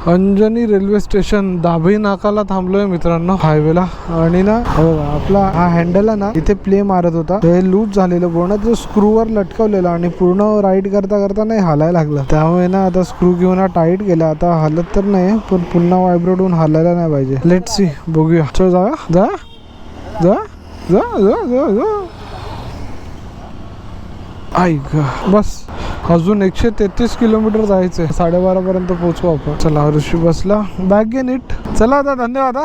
अंजनी रेल्वे स्टेशन दाभई नाकाला थांबलोय मित्रांनो हायवेला. आणि ना बघा आपला हा हँडल आहे ना इथे प्ले मारत होता, ते लूज झालेलं पूर्ण, ते स्क्रूवर लटकवलेलं आणि पूर्ण राईड करता करता नाही हालायला लागलं. त्यामुळे ना आता स्क्रू घेऊन टाईट केला. आता हालत तर नाही पण पुन्हा व्हायब्रेट होऊन हालायला नाही पाहिजे. लेट सी, बघूया. चल जा जा जा जा जा जा जा. ऐक बस अजून 133 किलोमीटर जायचंय. 12:30 पर्यंत पोहोचू आपण. चला ऋषी बसला, बॅग घे नीट. चला आता धन्यवाद.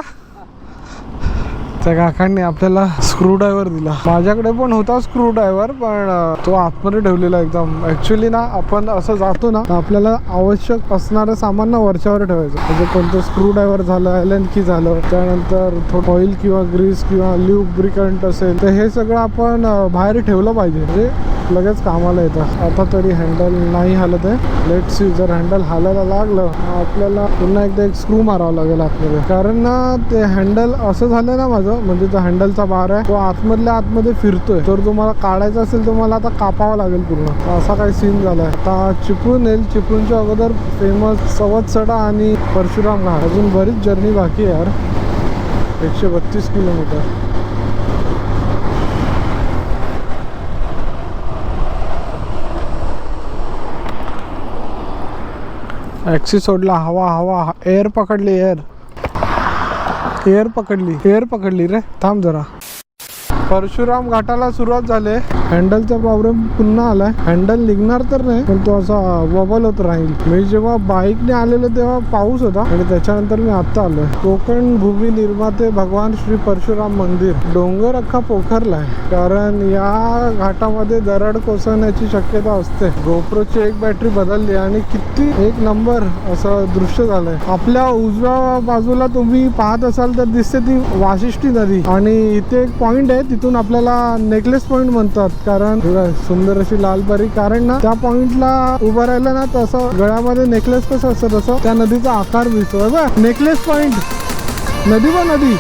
त्या काकांनी आपल्याला स्क्रू ड्रायव्हर दिला. माझ्याकडे पण होता स्क्रू ड्रायव्हर पण तो आतमध्ये ठेवलेला एकदम. ऍक्च्युली ना आपण असं जातो ना आपल्याला आवश्यक असणारं सामान ना वरच्यावर ठेवायचं. म्हणजे कोणतं स्क्रू ड्रायव्हर झालं, एलन की झालं, त्यानंतर थोडं ऑइल किंवा ग्रीस किंवा ल्युब्रिकंट असेल तर हे सगळं आपण बाहेर ठेवलं पाहिजे, म्हणजे लगेच कामाला येतं. आता तरी हँडल नाही हालत आहे. लेट सी, जर हँडल हालायला लागलं आपल्याला पुन्हा एकदा एक स्क्रू मारावं लागेल आतमध्ये. कारण ना ते हँडल असं झालं ना माझं, म्हणजे जो हँडलचा बार आहे तो आतमधल्या आतमध्ये फिरतोय. तर तुम्हाला काढायचा असेल तर मला आता कापावं लागेल पूर्ण. असा काही सीन झालाय. आता चिपळूण येईल. चिपळूणच्या अगोदर फेमस सवतसडा आणि परशुराम घाट. अजून बरीच जर्नी बाकी आहे यार. 132 किलोमीटर. ॲक्सिस सोडला. हवा हवा एअर पकडली. एअर पकडली रे. थांब जरा. परशुराम घाटाला सुरुवात झाली. हँडलचा प्रॉब्लेम पुन्हा आलाय. हँडल निघणार तर नाही पण तो असा वॉबल होत राहील. मी जेव्हा बाईकने आलेलो तेव्हा पाऊस होता आणि त्याच्यानंतर मी आता आलोय. कोकण भूमी निर्माते भगवान श्री परशुराम मंदिर. डोंगर अख्खा पोखरलाय कारण या घाटामध्ये दरड कोसळण्याची शक्यता असते. गोप्रोची एक बॅटरी बदलली आणि किती एक नंबर असं दृश्य झालंय. आपल्या उजव्या बाजूला तुम्ही पाहत असाल तर दिसते ती वाशिष्ठी नदी आणि इथे एक पॉइंट आहे, तिथून आपल्याला नेकलेस पॉइंट म्हणतात. कारण सुंदर अशी लालपरी. कारण ना त्या पॉइंटला उभं राहिलं ना तसं गळ्यामध्ये नेकलेस कसं असतं तसं त्या नदीचा आकार दिसतोय बघ. नेकलेस पॉइंट नदी व नदी.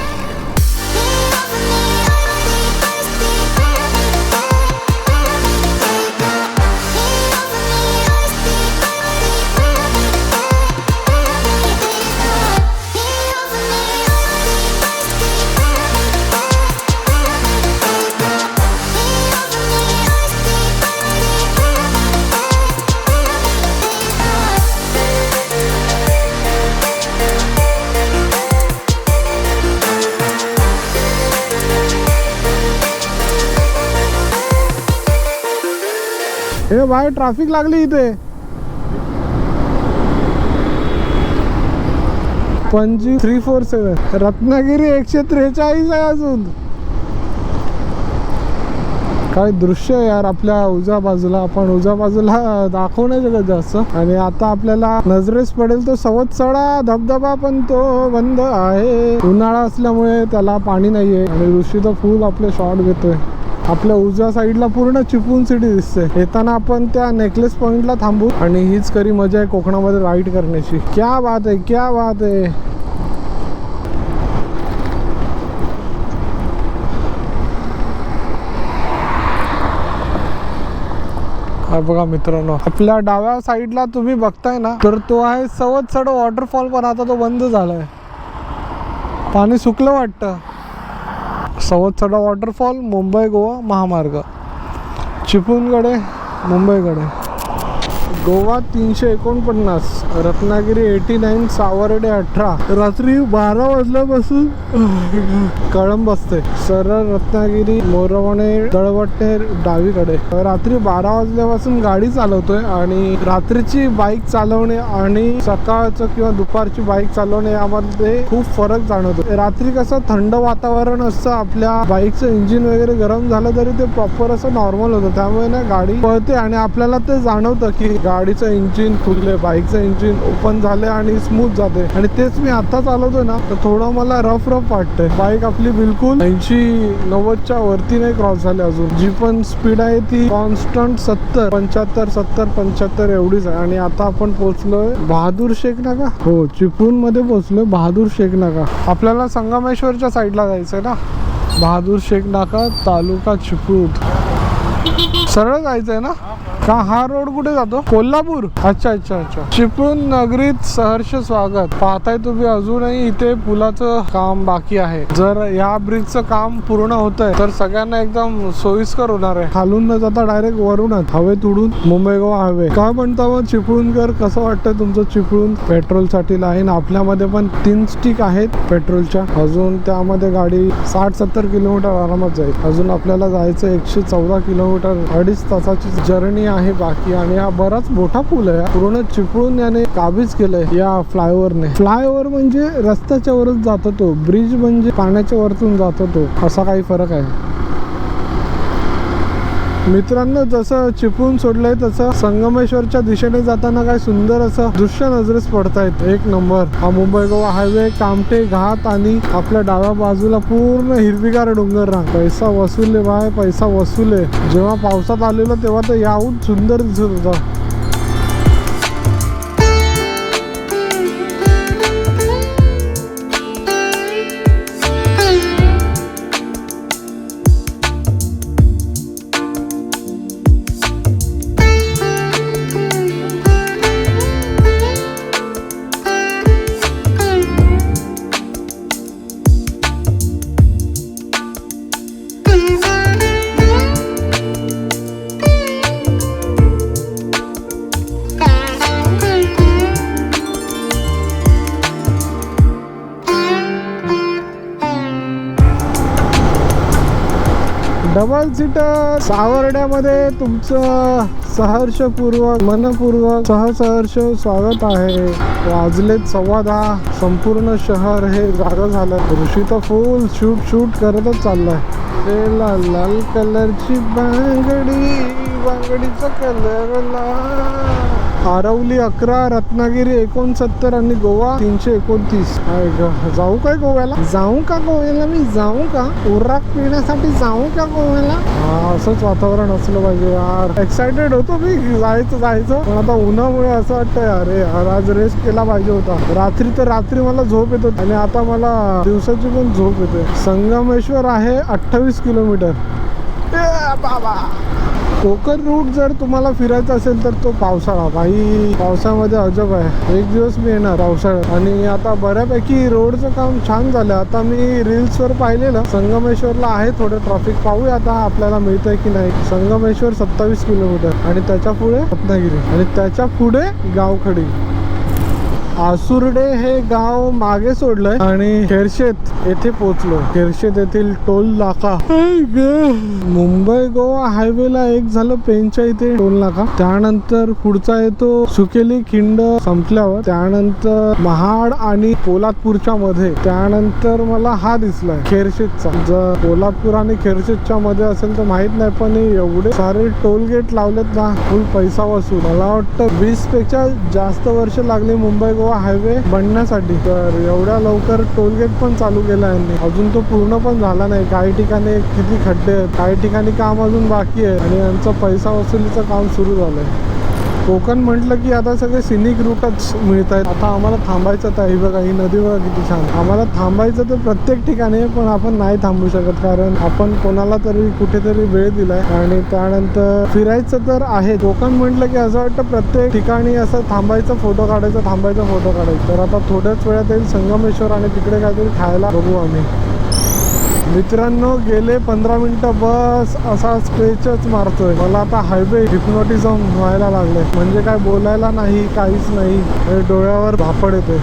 हे बाहेर ट्रॅफिक लागली इथे. 5347 रत्नागिरी 143 आहे अजून. काय दृश्य यार आपल्या उजव्या बाजूला. आपण उजव्या बाजूला दाखवू नाही शकत जास्त. आणि आता आपल्याला नजरेस पडेल तो सवतसडा धबधबा पण तो बंद आहे. उन्हाळा असल्यामुळे त्याला पाणी नाहीये आणि ऋषीचं फुल आपले शॉट घेतोय. आपल्या उजव्या साईडला पूर्ण चिपळूण सिटी दिसते. येताना आपण त्या नेकलेस पॉइंटला थांबू आणि हीच खरी मजा आहे कोकणामध्ये राईड करण्याची. क्या बात आहे, क्या बात आहे. हा बघा मित्रांनो आपल्या डाव्या साईडला तुम्ही बघताय ना तर तो आहे सवतसडा वॉटरफॉल. पण आता तो बंद झालाय, पाणी सुकलं वाटतं. सवतसडा वॉटरफॉल मुंबई गोवा महामार्ग. चिपळूणकडे मुंबईकडे. गोवा 349, रत्नागिरी 89, सावर्डे 18. रात्री 12 वाजल्यापासून कळंब असते. सरळ रत्नागिरी मोरवणे दळवटे डावीकडे. रात्री 12 वाजल्यापासून गाडी चालवतोय आणि रात्रीची बाईक चालवणे आणि सकाळचं किंवा दुपारची बाईक चालवणे यामध्ये खूप फरक जाणवतो. रात्री कसं थंड वातावरण असतं, आपल्या बाईकचं इंजिन वगैरे गरम झालं तरी ते प्रॉपर असं नॉर्मल होतं. त्यामुळे ना गाडी पळते आणि आपल्याला ते जाणवतं की गाडीचं इंजिन खुलले, बाईकचं इंजिन ओपन झाले आणि स्मूथ जाते. आणि तेच मी आता चालवतोय ना तर थोडं मला रफ वाटतंय. बाईक आपली बिलकुल 80-90च्या वरती नाही क्रॉस झाले अजून. जी पण स्पीड आहे ती कॉन्स्टंट 70, 75, 70, 75 एवढीच आहे. आणि आता आपण पोहोचलोय बहादूर शेख नाका. हो चिपळूण मध्ये पोहोचलोय बहादूर शेख नाका. आपल्याला संगमेश्वरच्या साईडला जायचंय ना. बहादूर शेख नाका तालुका चिपळूण. सरळ जायचंय ना. का हा रोड कुठे जातो? कोल्हापूर. अच्छा अच्छा अच्छा. चिपळूण नगरीत सहर्ष स्वागत. पाहताय तुम्ही अजूनही इथे पुलाचं काम बाकी आहे. जर या ब्रिजचं काम पूर्ण होतंय तर सगळ्यांना एकदम सोयीस्कर होणार आहे. खालून न जाता डायरेक्ट वरूनच हवेत उडून मुंबई गोवा हायवे. काय म्हणता मग चिपळूणकर, कसं वाटतं तुमचं चिपळूण? पेट्रोल साठी लाईन आपल्यामध्ये पण 3 स्टिक आहेत पेट्रोलच्या. अजून त्यामध्ये गाडी 60-70 किलोमीटर आरामात जाईल. अजून आपल्याला जायचं 114 किलोमीटर, 2.5 तासाची जर्नी आहे बाकी. आणि हा बराच मोठा पूल आहे. पूर्ण चिपळूण याने काबीज केलंय या फ्लायओव्हरने. फ्लायओव्हर म्हणजे रस्त्याच्या वरच जातो तो, ब्रिज म्हणजे पाण्याच्या वरतून जातो तो, असा काही फरक आहे मित्रांनो. जसं चिपळूण सोडलंय तसं संगमेश्वरच्या दिशेने जाताना काय सुंदर असं दृश्य नजरेस पडतायत. एक नंबर. हा मुंबई गोवा हायवे, कामठे घाट आणि आपल्या डाव्या बाजूला पूर्ण हिरवीगार डोंगर रांग. पैसा वसूल आहे भाई, पैसा वसूल आहे. जेव्हा पावसात आलेलो तेव्हा तर याहून सुंदर दिसत होता. डबल सीटर सावर्ड्यामध्ये तुमचं सहर्षपूर्वक, मनपूर्वक, सहर्ष स्वागत आहे. वाजलेत 10:15. संपूर्ण शहर हे जागा झालं. ऋषी तर फुल शूट करतच चाललाय. लाल कलरची बांगडी, बांगडीचा कलर लाल. आरवली 11, रत्नागिरी 69 आणि गोवा 329. जाऊ काय गोव्याला? जाऊ का गोव्याला? मी जाऊ का? उर्राक पिण्यासाठी जाऊ का गोव्याला? असंच वातावरण असलं पाहिजे यार. एक्सायटेड होतो मी जायचं पण आता उन्हामुळे असं वाटतं अरे यार आज रेस्ट केला पाहिजे होता. रात्री मला झोप येतो आणि आता मला दिवसाची पण झोप येते. संगमेश्वर आहे 28 किलोमीटर. बाबा कोकण रूट जर तुम्हाला फिरायचा असेल तर तो पावसाळा. भाई पावसामध्ये अजब आहे. एक दिवस मी येणार पावसाळ्यात. आणि आता बऱ्यापैकी रोडचं काम छान झालं. आता मी रील्सवर पाहिलेलं संगमेश्वरला आहे थोडं ट्रॅफिक. पाहूया आता आपल्याला मिळतंय की नाही. संगमेश्वर 27 किलोमीटर आणि त्याच्या पुढे रत्नागिरी आणि त्याच्या पुढे गावखडी. आसुर्डे हे गाव मागे सोडलंय आणि खेरशेत येथे पोहोचलो. खेरशेत येथील टोल नाका. मुंबई गोवा हायवेला एक झालं पेनच्या इथे टोल नाका. त्यानंतर पुढचा येतो सुकेली खिंड संपल्यावर. त्यानंतर महाड आणि पोलादपूरच्या मध्ये. त्यानंतर मला हा दिसलाय खेरशेतचा. जर पोलादपूर आणि खेरशेतच्या मध्ये असेल तर माहित नाही, पण एवढे सारे टोल गेट लावलेत ना, फुल पैसा वसूल. मला वाटतं 20 पेक्षा जास्त वर्ष लागली मुंबई गोवा हायवे बनण्यासाठी. तर एवढ्या लवकर टोलगेट पण चालू केला यांनी. अजून तो पूर्ण पण झाला नाही. काही ठिकाणी किती खड्डे आहेत, काही ठिकाणी काम अजून बाकी आहे आणि यांचं पैसा वसुलीचं काम सुरू झालंय. कोकण म्हटलं की आता सगळे सिनिक रूटच मिळत आहेत. आता आम्हाला थांबायचं तर बघा ही नदी बघा किती छान. आम्हाला थांबायचं तर प्रत्येक ठिकाणी पण आपण नाही थांबू शकत कारण आपण कोणाला तरी कुठेतरी वेळ दिलाय. आणि त्यानंतर फिरायचं तर आहे. कोकण म्हटलं की असं वाटतं प्रत्येक ठिकाणी असं थांबायचं, फोटो काढायचं, थांबायचं, फोटो काढायचं. तर आता थोड्याच वेळात येईल संगमेश्वर आणि तिकडे काहीतरी खायला बघू आम्ही. मित्रांनो गेले 15 मिनिटं बस असा स्ट्रेचच मारतोय. मला आता हायवे हिप्नोटिझम व्हायला लागले. म्हणजे काय बोलायला नाही, काहीच नाही, डोळ्यावर भापड येते.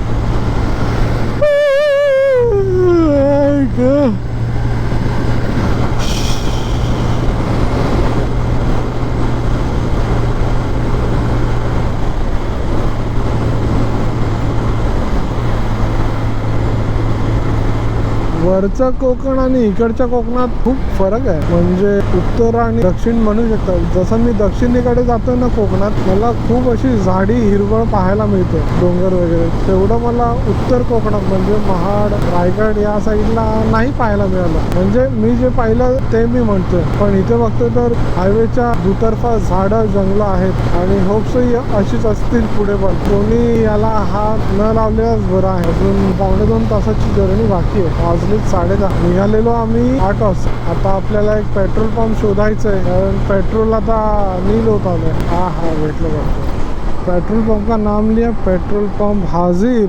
वरचं कोकण आणि इकडच्या कोकणात खूप फरक आहे. म्हणजे उत्तर आणि दक्षिण म्हणू शकतात. जसं मी दक्षिणेकडे जातो ना कोकणात, मला खूप अशी झाडी हिरवळ पाहायला मिळते, डोंगर वगैरे. तेवढं मला उत्तर कोकणात म्हणजे महाड, रायगड या साईडला नाही पाहायला मिळालं. म्हणजे मी जे पाहिलं ते मी म्हणतोय. पण इथे बघतोय तर हायवेच्या दुतर्फा झाडं, जंगलं आहेत आणि होपसो अशीच असतील पुढे पण. कोणी याला हात न लावल्यास बरं आहे. अजून 1.5-2 तासाची जर्नी बाकी आहे. वाजले 10:30. निघालेलो आम्ही 8 वाजता. आता आपल्याला एक पेट्रोल पंप शोधायचं आहे, कारण पेट्रोल आता नील होत आलंय. हा भेटलं पेट्रोल पंप का नाम लिया, पेट्रोल पंप हाजीर.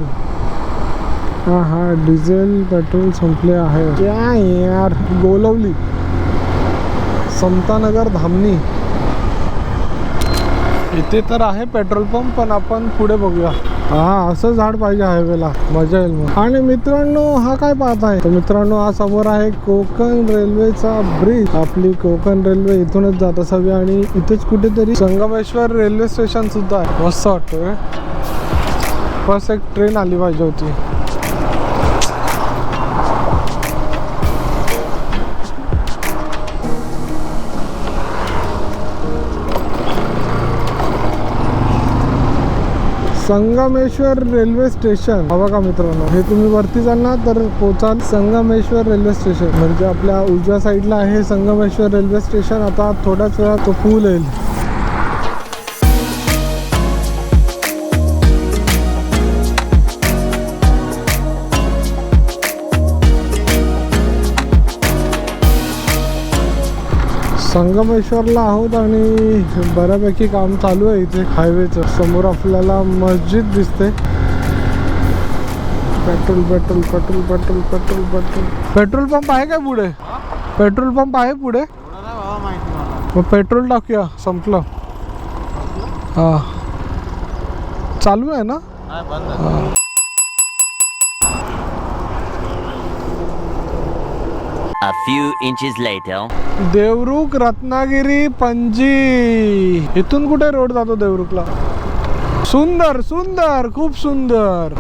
हा डिझेल पेट्रोल संपले आहे. क्या यार, गोलवली समतानगर धामणी इथे तर आहे पेट्रोल पंप, पण आपण पुढे बघूया. असं झाड पाहिजे हायवेला, मजा येईल मग. आणि मित्रांनो, हा काय पाहताय? तर मित्रांनो, हा समोर आहे कोकण रेल्वेचा ब्रिज. आपली कोकण रेल्वे इथूनच जात असावी आणि इथेच कुठेतरी संगमेश्वर रेल्वे स्टेशन सुद्धा आहे. मस्त वाटतोय. बस एक ट्रेन आली पाहिजे होती. Sangameshwar railway station. हवा का मित्रांनो, हे तुम्ही वरती जाल ना तर पोचाल संगमेश्वर रेल्वे स्टेशन. म्हणजे आपल्या उजव्या साईडला आहे संगमेश्वर रेल्वे स्टेशन. आता थोड्याच वेळात तो पूल येईल. संगमेश्वरला आहोत आणि बऱ्यापैकी काम चालू आहे इथे हायवेचं. समोर आपल्याला मस्जिद दिसते. Petrol petrol petrol petrol petrol petrol petrol pump आहे काय पुढे? पेट्रोल पंप आहे पुढे? मग पेट्रोल टाकूया. संपलं. हा चालू आहे ना? A few inches later. Devrukh, Ratnagiri, Panaji. इथून कुठे रोड जातो देवरुखला? सुंदर सुंदर, खूप सुंदर.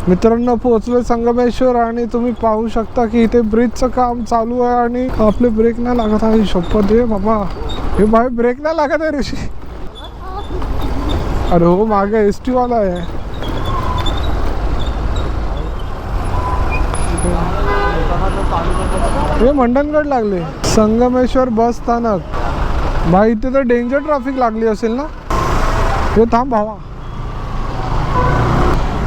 मित्रांनो, पोहोचले संगमेश्वर आणि तुम्ही पाहू शकता की इथे ब्रिजचं काम चालू आहे आणि आपले ब्रेक नाही लागत आहे. शपथ आहे बाबा, हे भाई ब्रेक नाही लागत आहे ऋषी. अरे हो, मागे ST वाला आहे. हे मंडणगड लागले. संगमेश्वर बस स्थानक. भाई इथे तर डेंजर ट्रॅफिक लागली असेल ना? हे थांब भावा,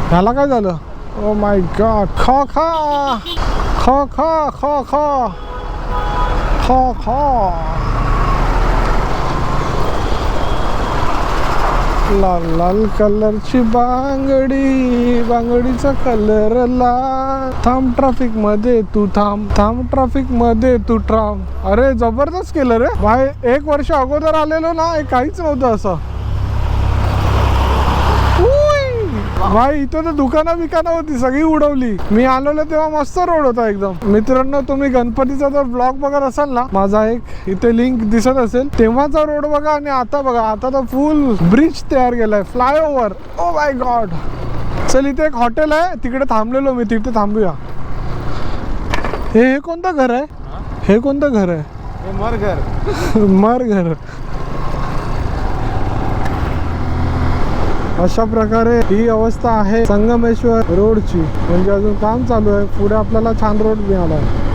ह्याला काय झालं? Oh my God. खा खा खा खा खा खा खा खा. लाल लाल कलरची बांगडी, बांगडीचा कलर लाल. थांब ट्रॅफिक मध्ये तू थांब, थांब ट्रॅफिक मध्ये तू थांब. अरे जबरदस्त केलं रे भाई. 1 वर्ष अगोदर आलेलो ना, हे काहीच नव्हतं असं. भाई इथं तर दुकानं होती, सगळी उडवली. मी आलेलो तेव्हा मस्त रोड होता एकदम. मित्रांनो, तुम्ही गणपतीचा जर ब्लॉग बघत असाल ना, माझा एक इथे लिंक दिसत असेल, तेव्हाचा रोड बघा आणि आता बघा. आता तर फुल ब्रिज तयार केलाय, फ्लायओव्हर. Oh my God. चल, इथे एक हॉटेल आहे, तिकडे थांबलेलो मी, तिथे थांबूया. हे कोणतं घर आहे? हे कोणतं घर आहे? मरघर. मरघर. अशा प्रकारे ही अवस्था आहे संगमेश्वर रोडची. म्हणजे अजून काम चालू आहे. पुढे आपल्याला छान रोड मिळाला आहे.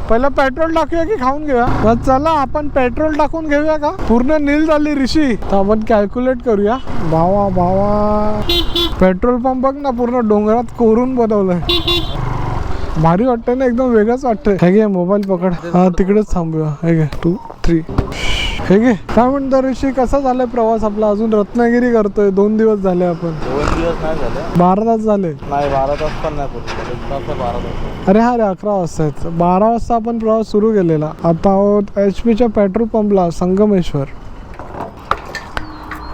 पहिला पेट्रोल टाकूया की खाऊन घेऊया? तर चला आपण पेट्रोल टाकून घेऊया का? पूर्ण नील झाली ऋषी. तर आपण कॅल्क्युलेट करूया. भावा भावा, पेट्रोल पंप बघ ना, पूर्ण डोंगरात कोरून बनवलंय. भारी वाटतंय ना, एकदम वेगळंच वाटतंय. हे घे मोबाईल पकड. हा तिकडेच थांबूया. हे घे 2, 3. हे घे. काय म्हणतो ऋषी, कसा झालाय प्रवास आपला? अजून रत्नागिरी करतोय. 2 दिवस झाले आपण. 2 दिवस नाही झाले. 12 तास झाले. नाही, 12 तास पण नाही पूर्ण. 12 तास. अरे हा रे, 11 वाजता आहेत. 12 वाजता आपण प्रवास सुरू केलेला. आता आहोत HP पेट्रोल पंपला संगमेश्वर.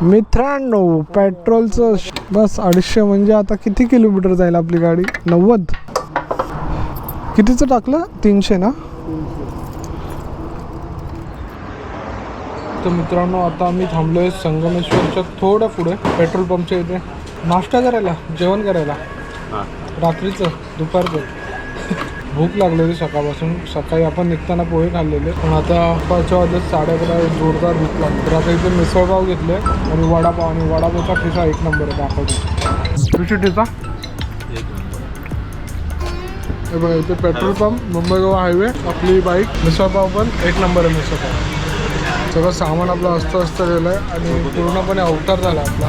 मित्रांनो, पेट्रोलचं बस 250. म्हणजे आता किती किलोमीटर जाईल आपली गाडी? 90. कितीचं टाकलं? 300 ना? तर मित्रांनो, आता आम्ही थांबलोय संगमेश्वरच्या थोडं पुढे पेट्रोल पंपच्या इथे. नाश्ता करायला, जेवण करायला. रात्रीचं, दुपारचं. भूक लागलेली सकाळपासून. सकाळी आपण निघताना पोहे खाल्लेले, पण आता 11:30 जोरदार भूक लागली. तर आता इथे मिसळपाव घेतले आणि वडापाव. आणि वडापावचा ठेचा 1 नंबर आहे. दाखवतो तुझी ठेचा. हे बघा, इथे petrol pump, Mumbai Goa highway. आपली बाईक. मिसळपाव पण 1 नंबर आहे. मिसळपाव सगळं सामान आपलं अस्तं गेलं आहे आणि पूर्णपणे अवतार झाला आपला.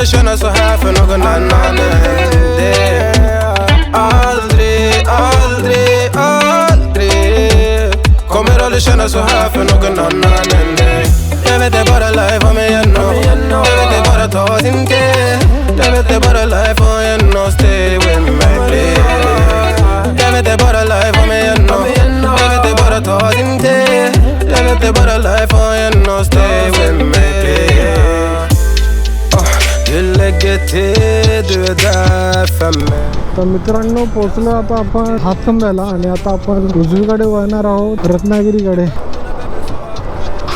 aldrig känna så här för någon annan än det. Aldrig, aldrig, aldrig kommer aldrig känna så här för någon annan än dig. Jag vet det bara life om igenom. Jag vet det bara ta sin tid. Jag vet det bara life om igenom. Stay with me please. Jag vet det bara life om igenom. Jag vet det bara ta sin tid. Jag vet det bara life om igenom. Stay with me please. Du lägger till, du är där för mig. तर मित्रांनो पोचलो आता आपण हातखंब्याला आणि आता आपण उजवीकडे वळणार आहोत रत्नागिरीकडे.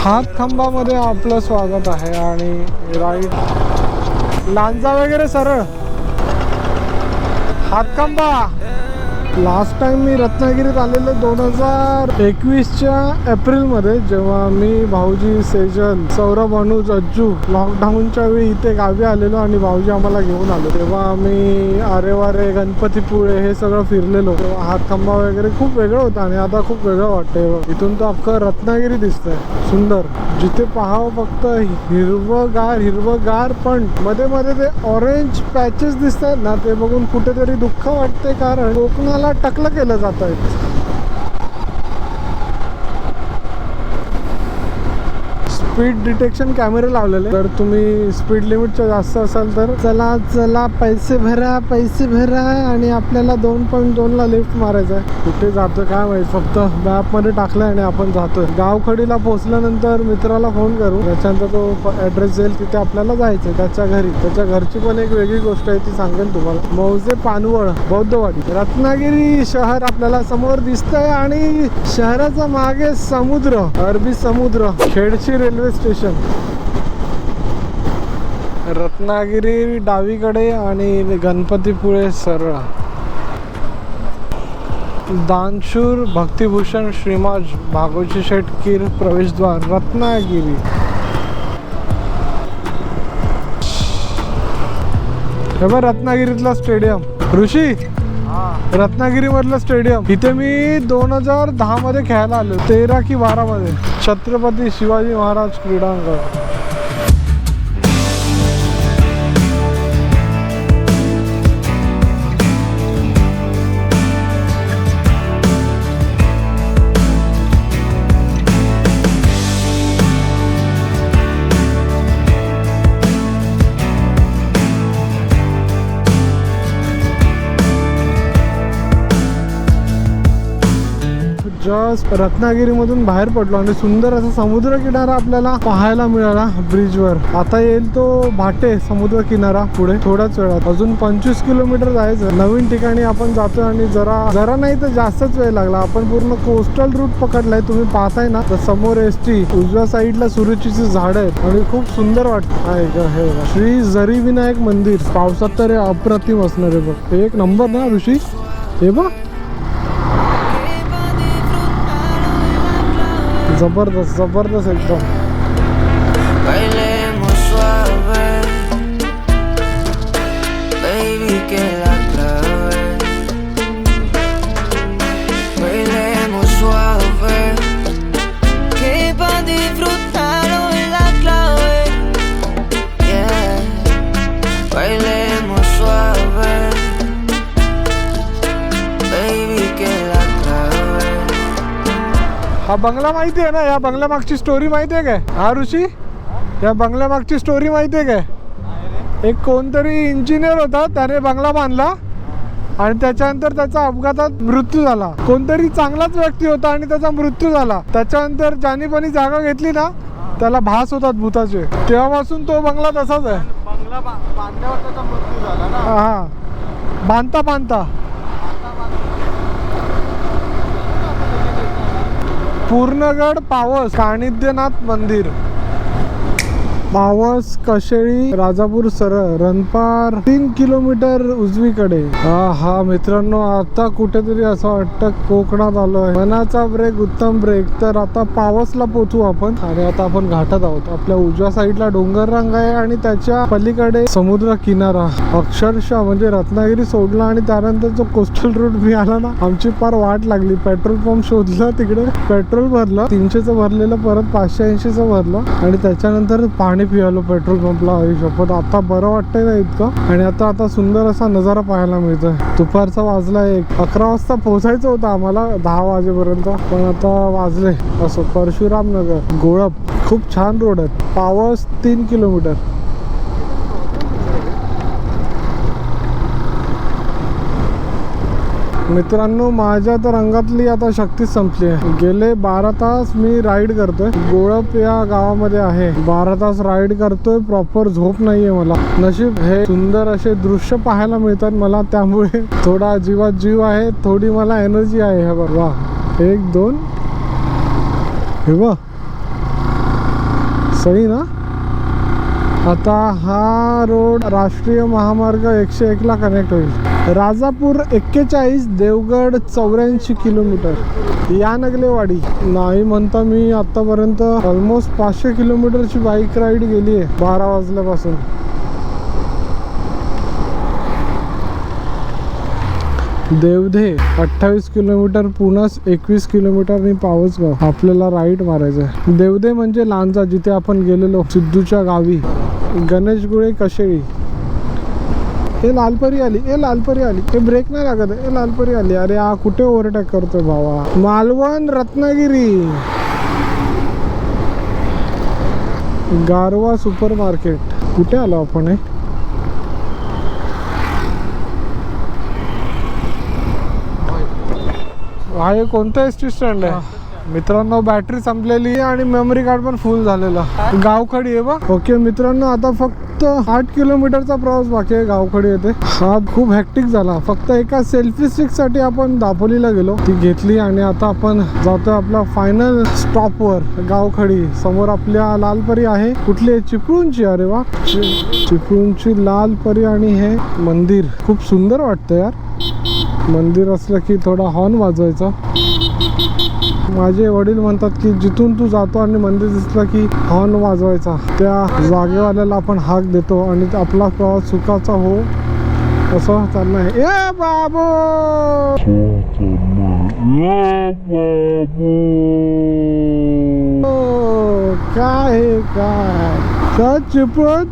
हातखंबामध्ये आपलं स्वागत आहे आणि राईट लांजा वगैरे सरळ हातखंबा. लास्ट टाइम मी रत्नागिरीत आलेलो 2021च्या एप्रिलमध्ये, जेव्हा मी भाऊजी सेजल सौरभ अनुज अज्जू लॉकडाऊनच्या वेळी इथे गावी आलेलो आणि भाऊजी आम्हाला घेऊन आलो. तेव्हा आम्ही आरेवारे गणपतीपुळे हे सगळं फिरलेलो. तेव्हा हातखंबा वगैरे खूप वेगळं होतं आणि आता खूप वेगळं वाटतंय. इथून तर अख्खं रत्नागिरी दिसतंय सुंदर. जिथे पाहावं फक्त हिरवगार हिरवगार, पण मध्ये मध्ये ते ऑरेंज पॅचेस दिसत आहेत ना, ते बघून कुठेतरी दुःख वाटते, कारण कोकणाला टकलं केलं जात आहे. स्पीड डिटेक्शन कॅमेरे लावलेले, तर तुम्ही स्पीड लिमिटच्या जास्त असाल तर चला चला पैसे भरा पैसे भरा, आणि आपल्याला 2.2ला लिफ्ट मारायचं आहे. कुठे जातो काय माहिती, फक्त मॅपमध्ये टाकलं आणि आपण जातोय. गावखडीला पोहोचल्यानंतर मित्राला फोन करू, त्याच्यानंतर तो ॲड्रेस देईल, तिथे आपल्याला जायचं त्याच्या घरी. त्याच्या घरची पण एक वेगळी गोष्ट आहे, ती सांगेल तुम्हाला. मौजे पानवळ बौद्धवाडी रत्नागिरी शहर आपल्याला समोर दिसतंय आणि शहराच्या मागे समुद्र, अरबी समुद्र, खेडची रेल्वे स्टेशन. रत्नागिरी डावीकडे आणि गणपतीपुळे सरळ. दानशूर भक्तिभूषण श्रीमाज भागोजी शेठ कीर प्रवेशद्वार रत्नागिरी. हे बघ रत्नागिरीतला स्टेडियम ऋषी, रत्नागिरी मधलं स्टेडियम. इथे मी 2010 मध्ये खेळायला आलो, 13 की 12 मध्ये. छत्रपती शिवाजी महाराज क्रीडांगण. जस्ट रत्नागिरीमधून बाहेर पडलो आणि सुंदर असा समुद्र किनारा आपल्याला पाहायला मिळाला ब्रिजवर. आता येईल तो भाटे समुद्र किनारा पुढे थोड्याच वेळात. अजून 25 किलोमीटर जायचं. नवीन ठिकाणी आपण जातोय आणि जरा नाही तर जास्तच वेळ लागला. आपण पूर्ण कोस्टल रूट पकडलाय. तुम्ही पाहताय ना, तर समोर एसटी, उजव्या साईडला सुरुचीची झाड आहेत आणि खूप सुंदर वाटत आहे. हे श्री जरी विनायक मंदिर पावसात तर अप्रतिम असणार आहे बघ. एक नंबर ना ऋषी, हे बघ जबरदस्त जबरदस्त एकदम. Bailemos suave, baby que la clave. Bailemos suave, que pa' disfrutarlo es la clave. Yeah. Bailemos suave, baby que la clave. हा बंगला माहिती आहे ना, या बंगल्या मागची स्टोरी माहिती आहे काय? हा ऋषी, या बंगल्या मागची स्टोरी माहिती आहे काय? एक कोणतरी इंजिनियर होता, त्याने बंगला बांधला आणि त्याच्यानंतर त्याचा अपघातात मृत्यू झाला. कोणतरी चांगलाच व्यक्ती होता आणि त्याचा मृत्यू झाला. त्याच्यानंतर ज्यानी पण जागा घेतली ना, त्याला भास होतात भूताचे. तेव्हापासून तो बंगला तसाच आहे. बंगला बांधल्यावर त्याचा मृत्यू झाला ना. हा, बांधता बांधता पूर्णगड पावस काणिद्यनाथ मंदिर, पावस कशेळी राजापूर सरळ रणपार 3 किलोमीटर उजवीकडे. हा मित्रांनो, आता कुठेतरी असं वाटतं कोकणात आलोय. मनाचा ब्रेक उत्तम ब्रेक. तर आता पावसला पोहोचू आपण आणि आता आपण घाटात आहोत. आपल्या उजव्या साईडला डोंगर रांग आहे आणि त्याच्या पलीकडे समुद्र किनारा. अक्षरशः म्हणजे रत्नागिरी सोडला आणि त्यानंतर जो कोस्टल रूट मी आला ना, आमची फार वाट लागली. पेट्रोल पंप शोधला, तिकडे पेट्रोल भरलं, 300चं भरलेलं, परत 580चं भरलं आणि त्याच्यानंतर पाणी पाणी पियालो पेट्रोल पंपला. आई शपथ आता बरं वाटतंय ना इतकं. आणि आता सुंदर असा नजारा पाहायला मिळतोय. दुपारचा वाजला 11 वाजता पोहोचायचं होतं आम्हाला 10 वाजेपर्यंत, पण आता वाजले. असं परशुराम नगर गोळप खूप छान रोड आहेत. पावस 3 किलोमीटर. मित्रांनो माझ्या तर अंगातली आता शक्ती संपली आहे. गेले 12 तास मी राईड करतोय. गोळप या गावामध्ये आहे. 12 तास राईड करतोय. प्रॉपर झोप नाहीये मला. नशीब हे सुंदर असे दृश्य पाहायला मिळतात मला, त्यामुळे थोडा जीवात जीव आहे, थोडी मला एनर्जी आहे. हे बघ वा 1 2 हे बघ सही ना. आता हा रोड राष्ट्रीय महामार्ग 101 ला कनेक्ट होईल. राजापूर 41, देवगड 84 किलोमीटर. या नगलेवाडी नाही म्हणता मी आतापर्यंत ऑलमोस्ट 500 किलोमीटरची बाईक राईड गेली आहे 12 वाजल्यापासून. देवधे 28 किलोमीटर, पुनस 21 किलोमीटर आणि पावसगाव आपल्याला राईट मारायचं आहे. देवधे म्हणजे लांजा जिथे आपण गेलेलो सिद्धूच्या गावी. गणेशगुळे कशेळी. हे लालपरी आली. हे ब्रेक नाही लागत. हे लालपरी आली. अरे हा कुठे ओव्हरटेक करतोय भावा. मालवण रत्नागिरी. गारवा सुपर मार्केट. कुठे आलो आपण हे. हा हे कोणतं एस टी स्टँड आहे मित्रांनो. बॅटरी संपलेली आणि मेमरी कार्ड पण फुल झालेला. गावखडी आहे बा. ओके मित्रांनो आता फक्त 8 किलोमीटरचा प्रवास बाकी आहे गावखडी येते. हा खूप हॅक्टिक झाला. फक्त एका सेल्फी स्टिक साठी आपण दापोलीला गेलो, ती घेतली आणि आता आपण जातोय आपला फायनल स्टॉपवर गावखडी. समोर आपल्या लालपरी आहे. कुठली आहे चिपळूणची. अरे वा चिपळूणची लालपरी. आणि हे मंदिर खूप सुंदर वाटतं यार. मंदिर असलं की थोडा हॉर्न वाजवायचा. माझे वडील म्हणतात की जिथून तू जातो आणि मंदिर दिसलं की हॉर्न वाजवायचा. त्या जागेवाल्याला आपण हाक देतो आणि आपला प्रवास सुखाचा हो असं त्यांना. ए बाबू काय चिपळूण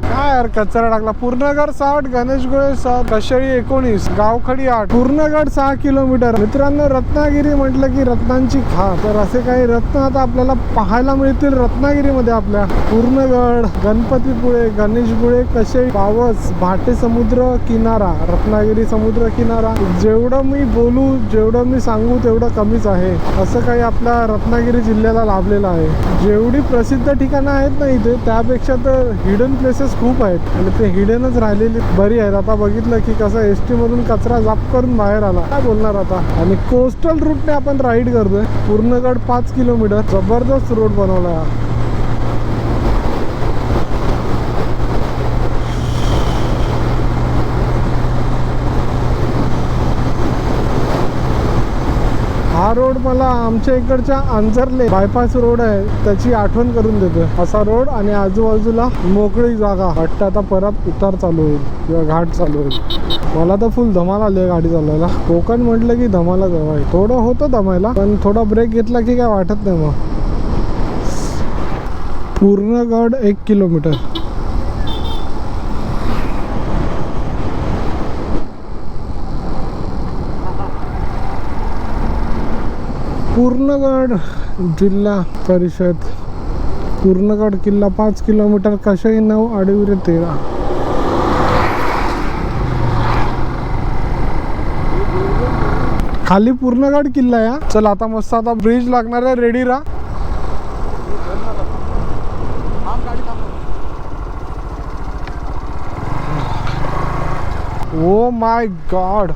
काय यार कचरा टाकला. पूर्णगड 60, गणेशगुळे 7, कशेळी 19, गावखडी 8, पूर्णगड 6 किलोमीटर. मित्रांनो रत्नागिरी म्हटलं की रत्नांची खाण. तर असे काही रत्न आता आपल्याला पाहायला मिळतील रत्नागिरीमध्ये. आपल्या पूर्णगड, गणपतीपुळे, गणेशगुळे, कशेळी, पावस, भाटे समुद्र किनारा, रत्नागिरी समुद्र किनारा. जेवढं मी बोलू, जेवढं मी सांगू तेवढं कमीच आहे. असं काही आपल्या रत्नागिरी जिल्ह्याला लाभलेलं आहे. जेवढी प्रसिद्ध ठिकाणं आहेत ना इथे, त्यापेक्षा तर हिडन प्लेसेस खूप आहेत आणि ते हिडनच राहिलेली बरी आहेत. आता बघितलं की कसं एसटी मधून कचरा जाप करून बाहेर आला. काय बोलणार आता. आणि कोस्टल रूटने आपण राईड करतोय. पूर्णगड 5 किलोमीटर. जबरदस्त रोड बनवला हा. हा रोड मला आमच्या इकडच्या अंजरले बायपास रोड आहे त्याची आठवण करून देतोय. असा रोड आणि आजूबाजूला मोकळी जागा. वाटतं आता परत उतार चालू होईल किंवा घाट चालू होईल. मला तर फुल धमाल आली आहे गाडी चालवायला. कोकण म्हटलं की धमाला जवळ. थोडं होतं दमायला पण थोडा ब्रेक घेतला की काय वाटत नाही मग. पूर्णगड 1 किलोमीटर. पूर्णगड जिल्हा परिषद. पूर्णगड किल्ला 5 किलोमीटर. कशेळी 9, आडिवरे 13. खाली पूर्णगड किल्ला या. चल आता मस्त आता ब्रिज लागणार आहे. रेडी राहा. Oh my God.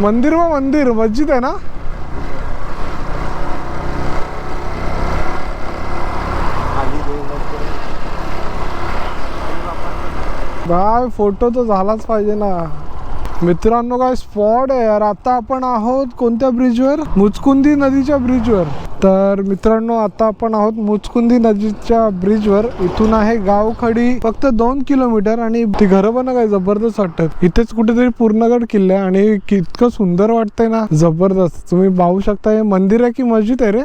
मंदिर व मंदिर मस्जिद आहे ना. बाय फोटो तर झालाच पाहिजे ना. मित्रांनो काय स्पॉट आहे यार. आता आपण आहोत कोणत्या ब्रिजवर. मुचकुंदी नदीच्या ब्रिजवर. तर मित्रांनो आता आपण आहोत मुचकुंदी नदीच्या ब्रिजवर. इथून आहे गावखडी फक्त 2 किलोमीटर. आणि ती घरं पण काय जबरदस्त वाटतात. इथेच कुठेतरी पूर्णगड किल्ला आहे आणि इतकं सुंदर वाटतंय ना. जबरदस्त. तुम्ही पाहू शकता. हे मंदिर आहे की मस्जिद आहे रे.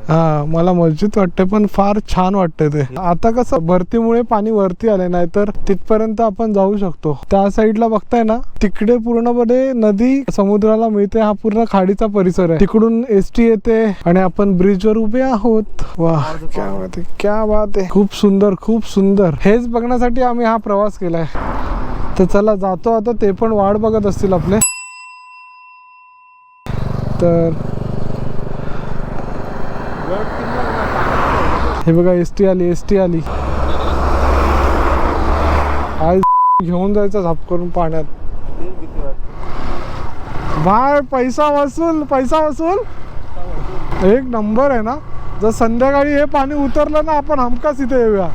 हा मला मस्जिद वाटते, पण फार छान वाटते ते. आता कसं भरतीमुळे पाणी वरती आले, नाही तर तिथपर्यंत आपण जाऊ शकतो. त्या साईडला बघताय ना, तिकडे पूर्णपणे नदी समुद्राला मिळते. हा पूर्ण खाडीचा परिसर आहे. तिकडून एसटी येते आणि आपण ब्रिजवर उभे आहोत. वाह क्या बात आहे, क्या बात आहे. खूप सुंदर, खूप सुंदर. हेच बघण्यासाठी आम्ही हा प्रवास केलाय. तर चला जातो आता. ते पण वाट बघत असतील आपले. तर हे बघा एसटी आली, एसटी आली. आज घेऊन जायचं झाप करून पाण्यात. भाई पैसा वसूल, पैसा वसूल. एक नंबर आहे ना. जर संध्याकाळी हे पाणी उतरलं ना, आपण हमखास इथे येऊया.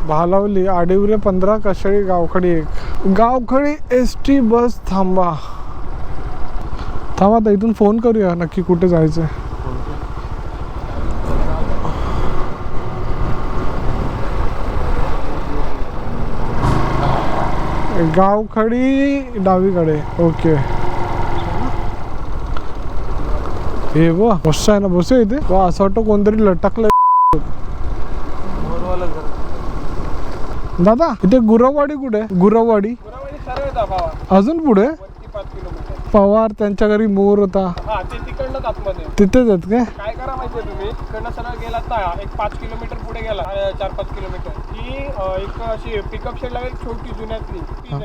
भालावली, आडिवरे 15, कशाळी, गावखडी 1. गावखडी एसटी बस थांबा. थांबा, इथून फोन करूया नक्की कुठे जायचंय. गावखडी डावीकडे. ओके. हे वा मस्त आहे ना, बसूया इथे. वा असं वाटतं कोणतरी लटकलं. दादा इथे गुरववाडी कुठे? गुरववाडी अजून पुढे पवार त्यांच्या घरी मोर होता. तिथेच आहेत काय? काय करा माहितीये तुम्ही, इकडनं सरळ गेलात ना, एक 5 किलोमीटर पुढे गेला, 4-5 किलोमीटर की एक अशी पिकअप शेड लागेल छोटी जुन्यातली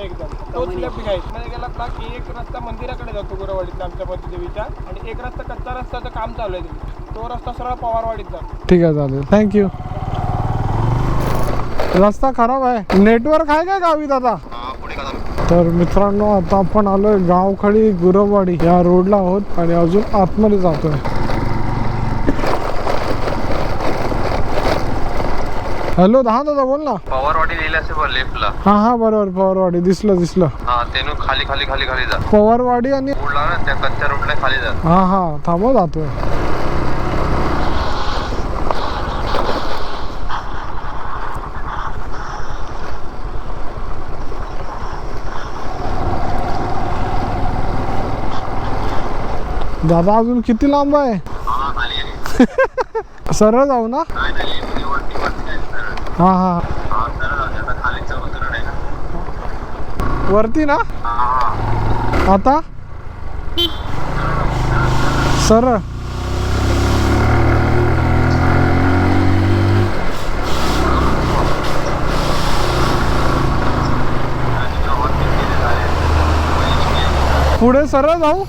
एकदम. तोच लेफ्ट घ्यायचा. मध्ये गेलात ना की एक रस्ता मंदिराकडे जातो गुरवाडीत आमच्या देवीच्या, आणि एक रस्ता कच्चा रस्त्याचं काम चालू आहे. तो रस्ता सरळ पवारवाडीत जातो. ठीक आहे चालेल, थँक्यू. रस्ता खराब आहे. नेटवर्क आहे काय गावी दादा? तर मित्रांनो आता आपण आलोय गावखडी गुरववाडी या रोडला आहोत आणि अजून आतमध्ये जातोय. हॅलो हा दादा बोल ना. पवारवाडी लिहिलं असेल लेफ्टला. हा बरोबर, पवारवाडी दिसलं. हा तेनू खाली खाली खाली खाली जा. पवारवाडी आणि रोडला ना, त्या कच्च्या रोडला खाली जा. हा थांबव जातोय. दादा अजून किती लांब आहे? सरळ जाऊ ना. हा वरती ना. आता सरळ. पुढे सरळ जाऊ.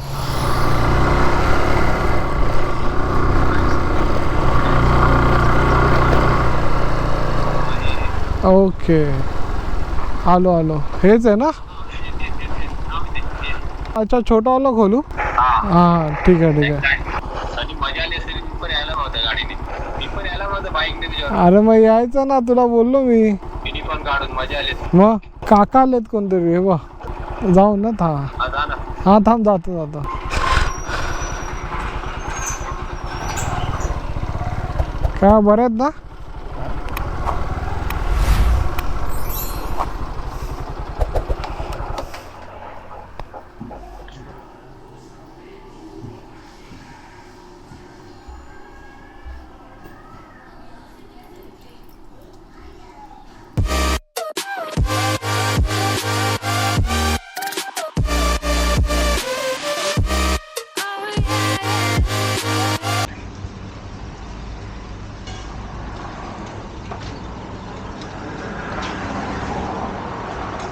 ओके आलो हेच आहे ना. अच्छा छोटा वाला खोलू. हा ठीक आहे. अरे मग यायचं ना, तुला बोललो मी. मग काका आलेत कोणतरी. हे बा जाऊ ना. हा थांब जातो. काय बरे आहेत ना?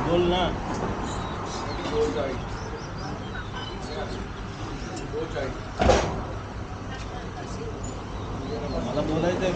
बोल ना. मला बोलायचंय.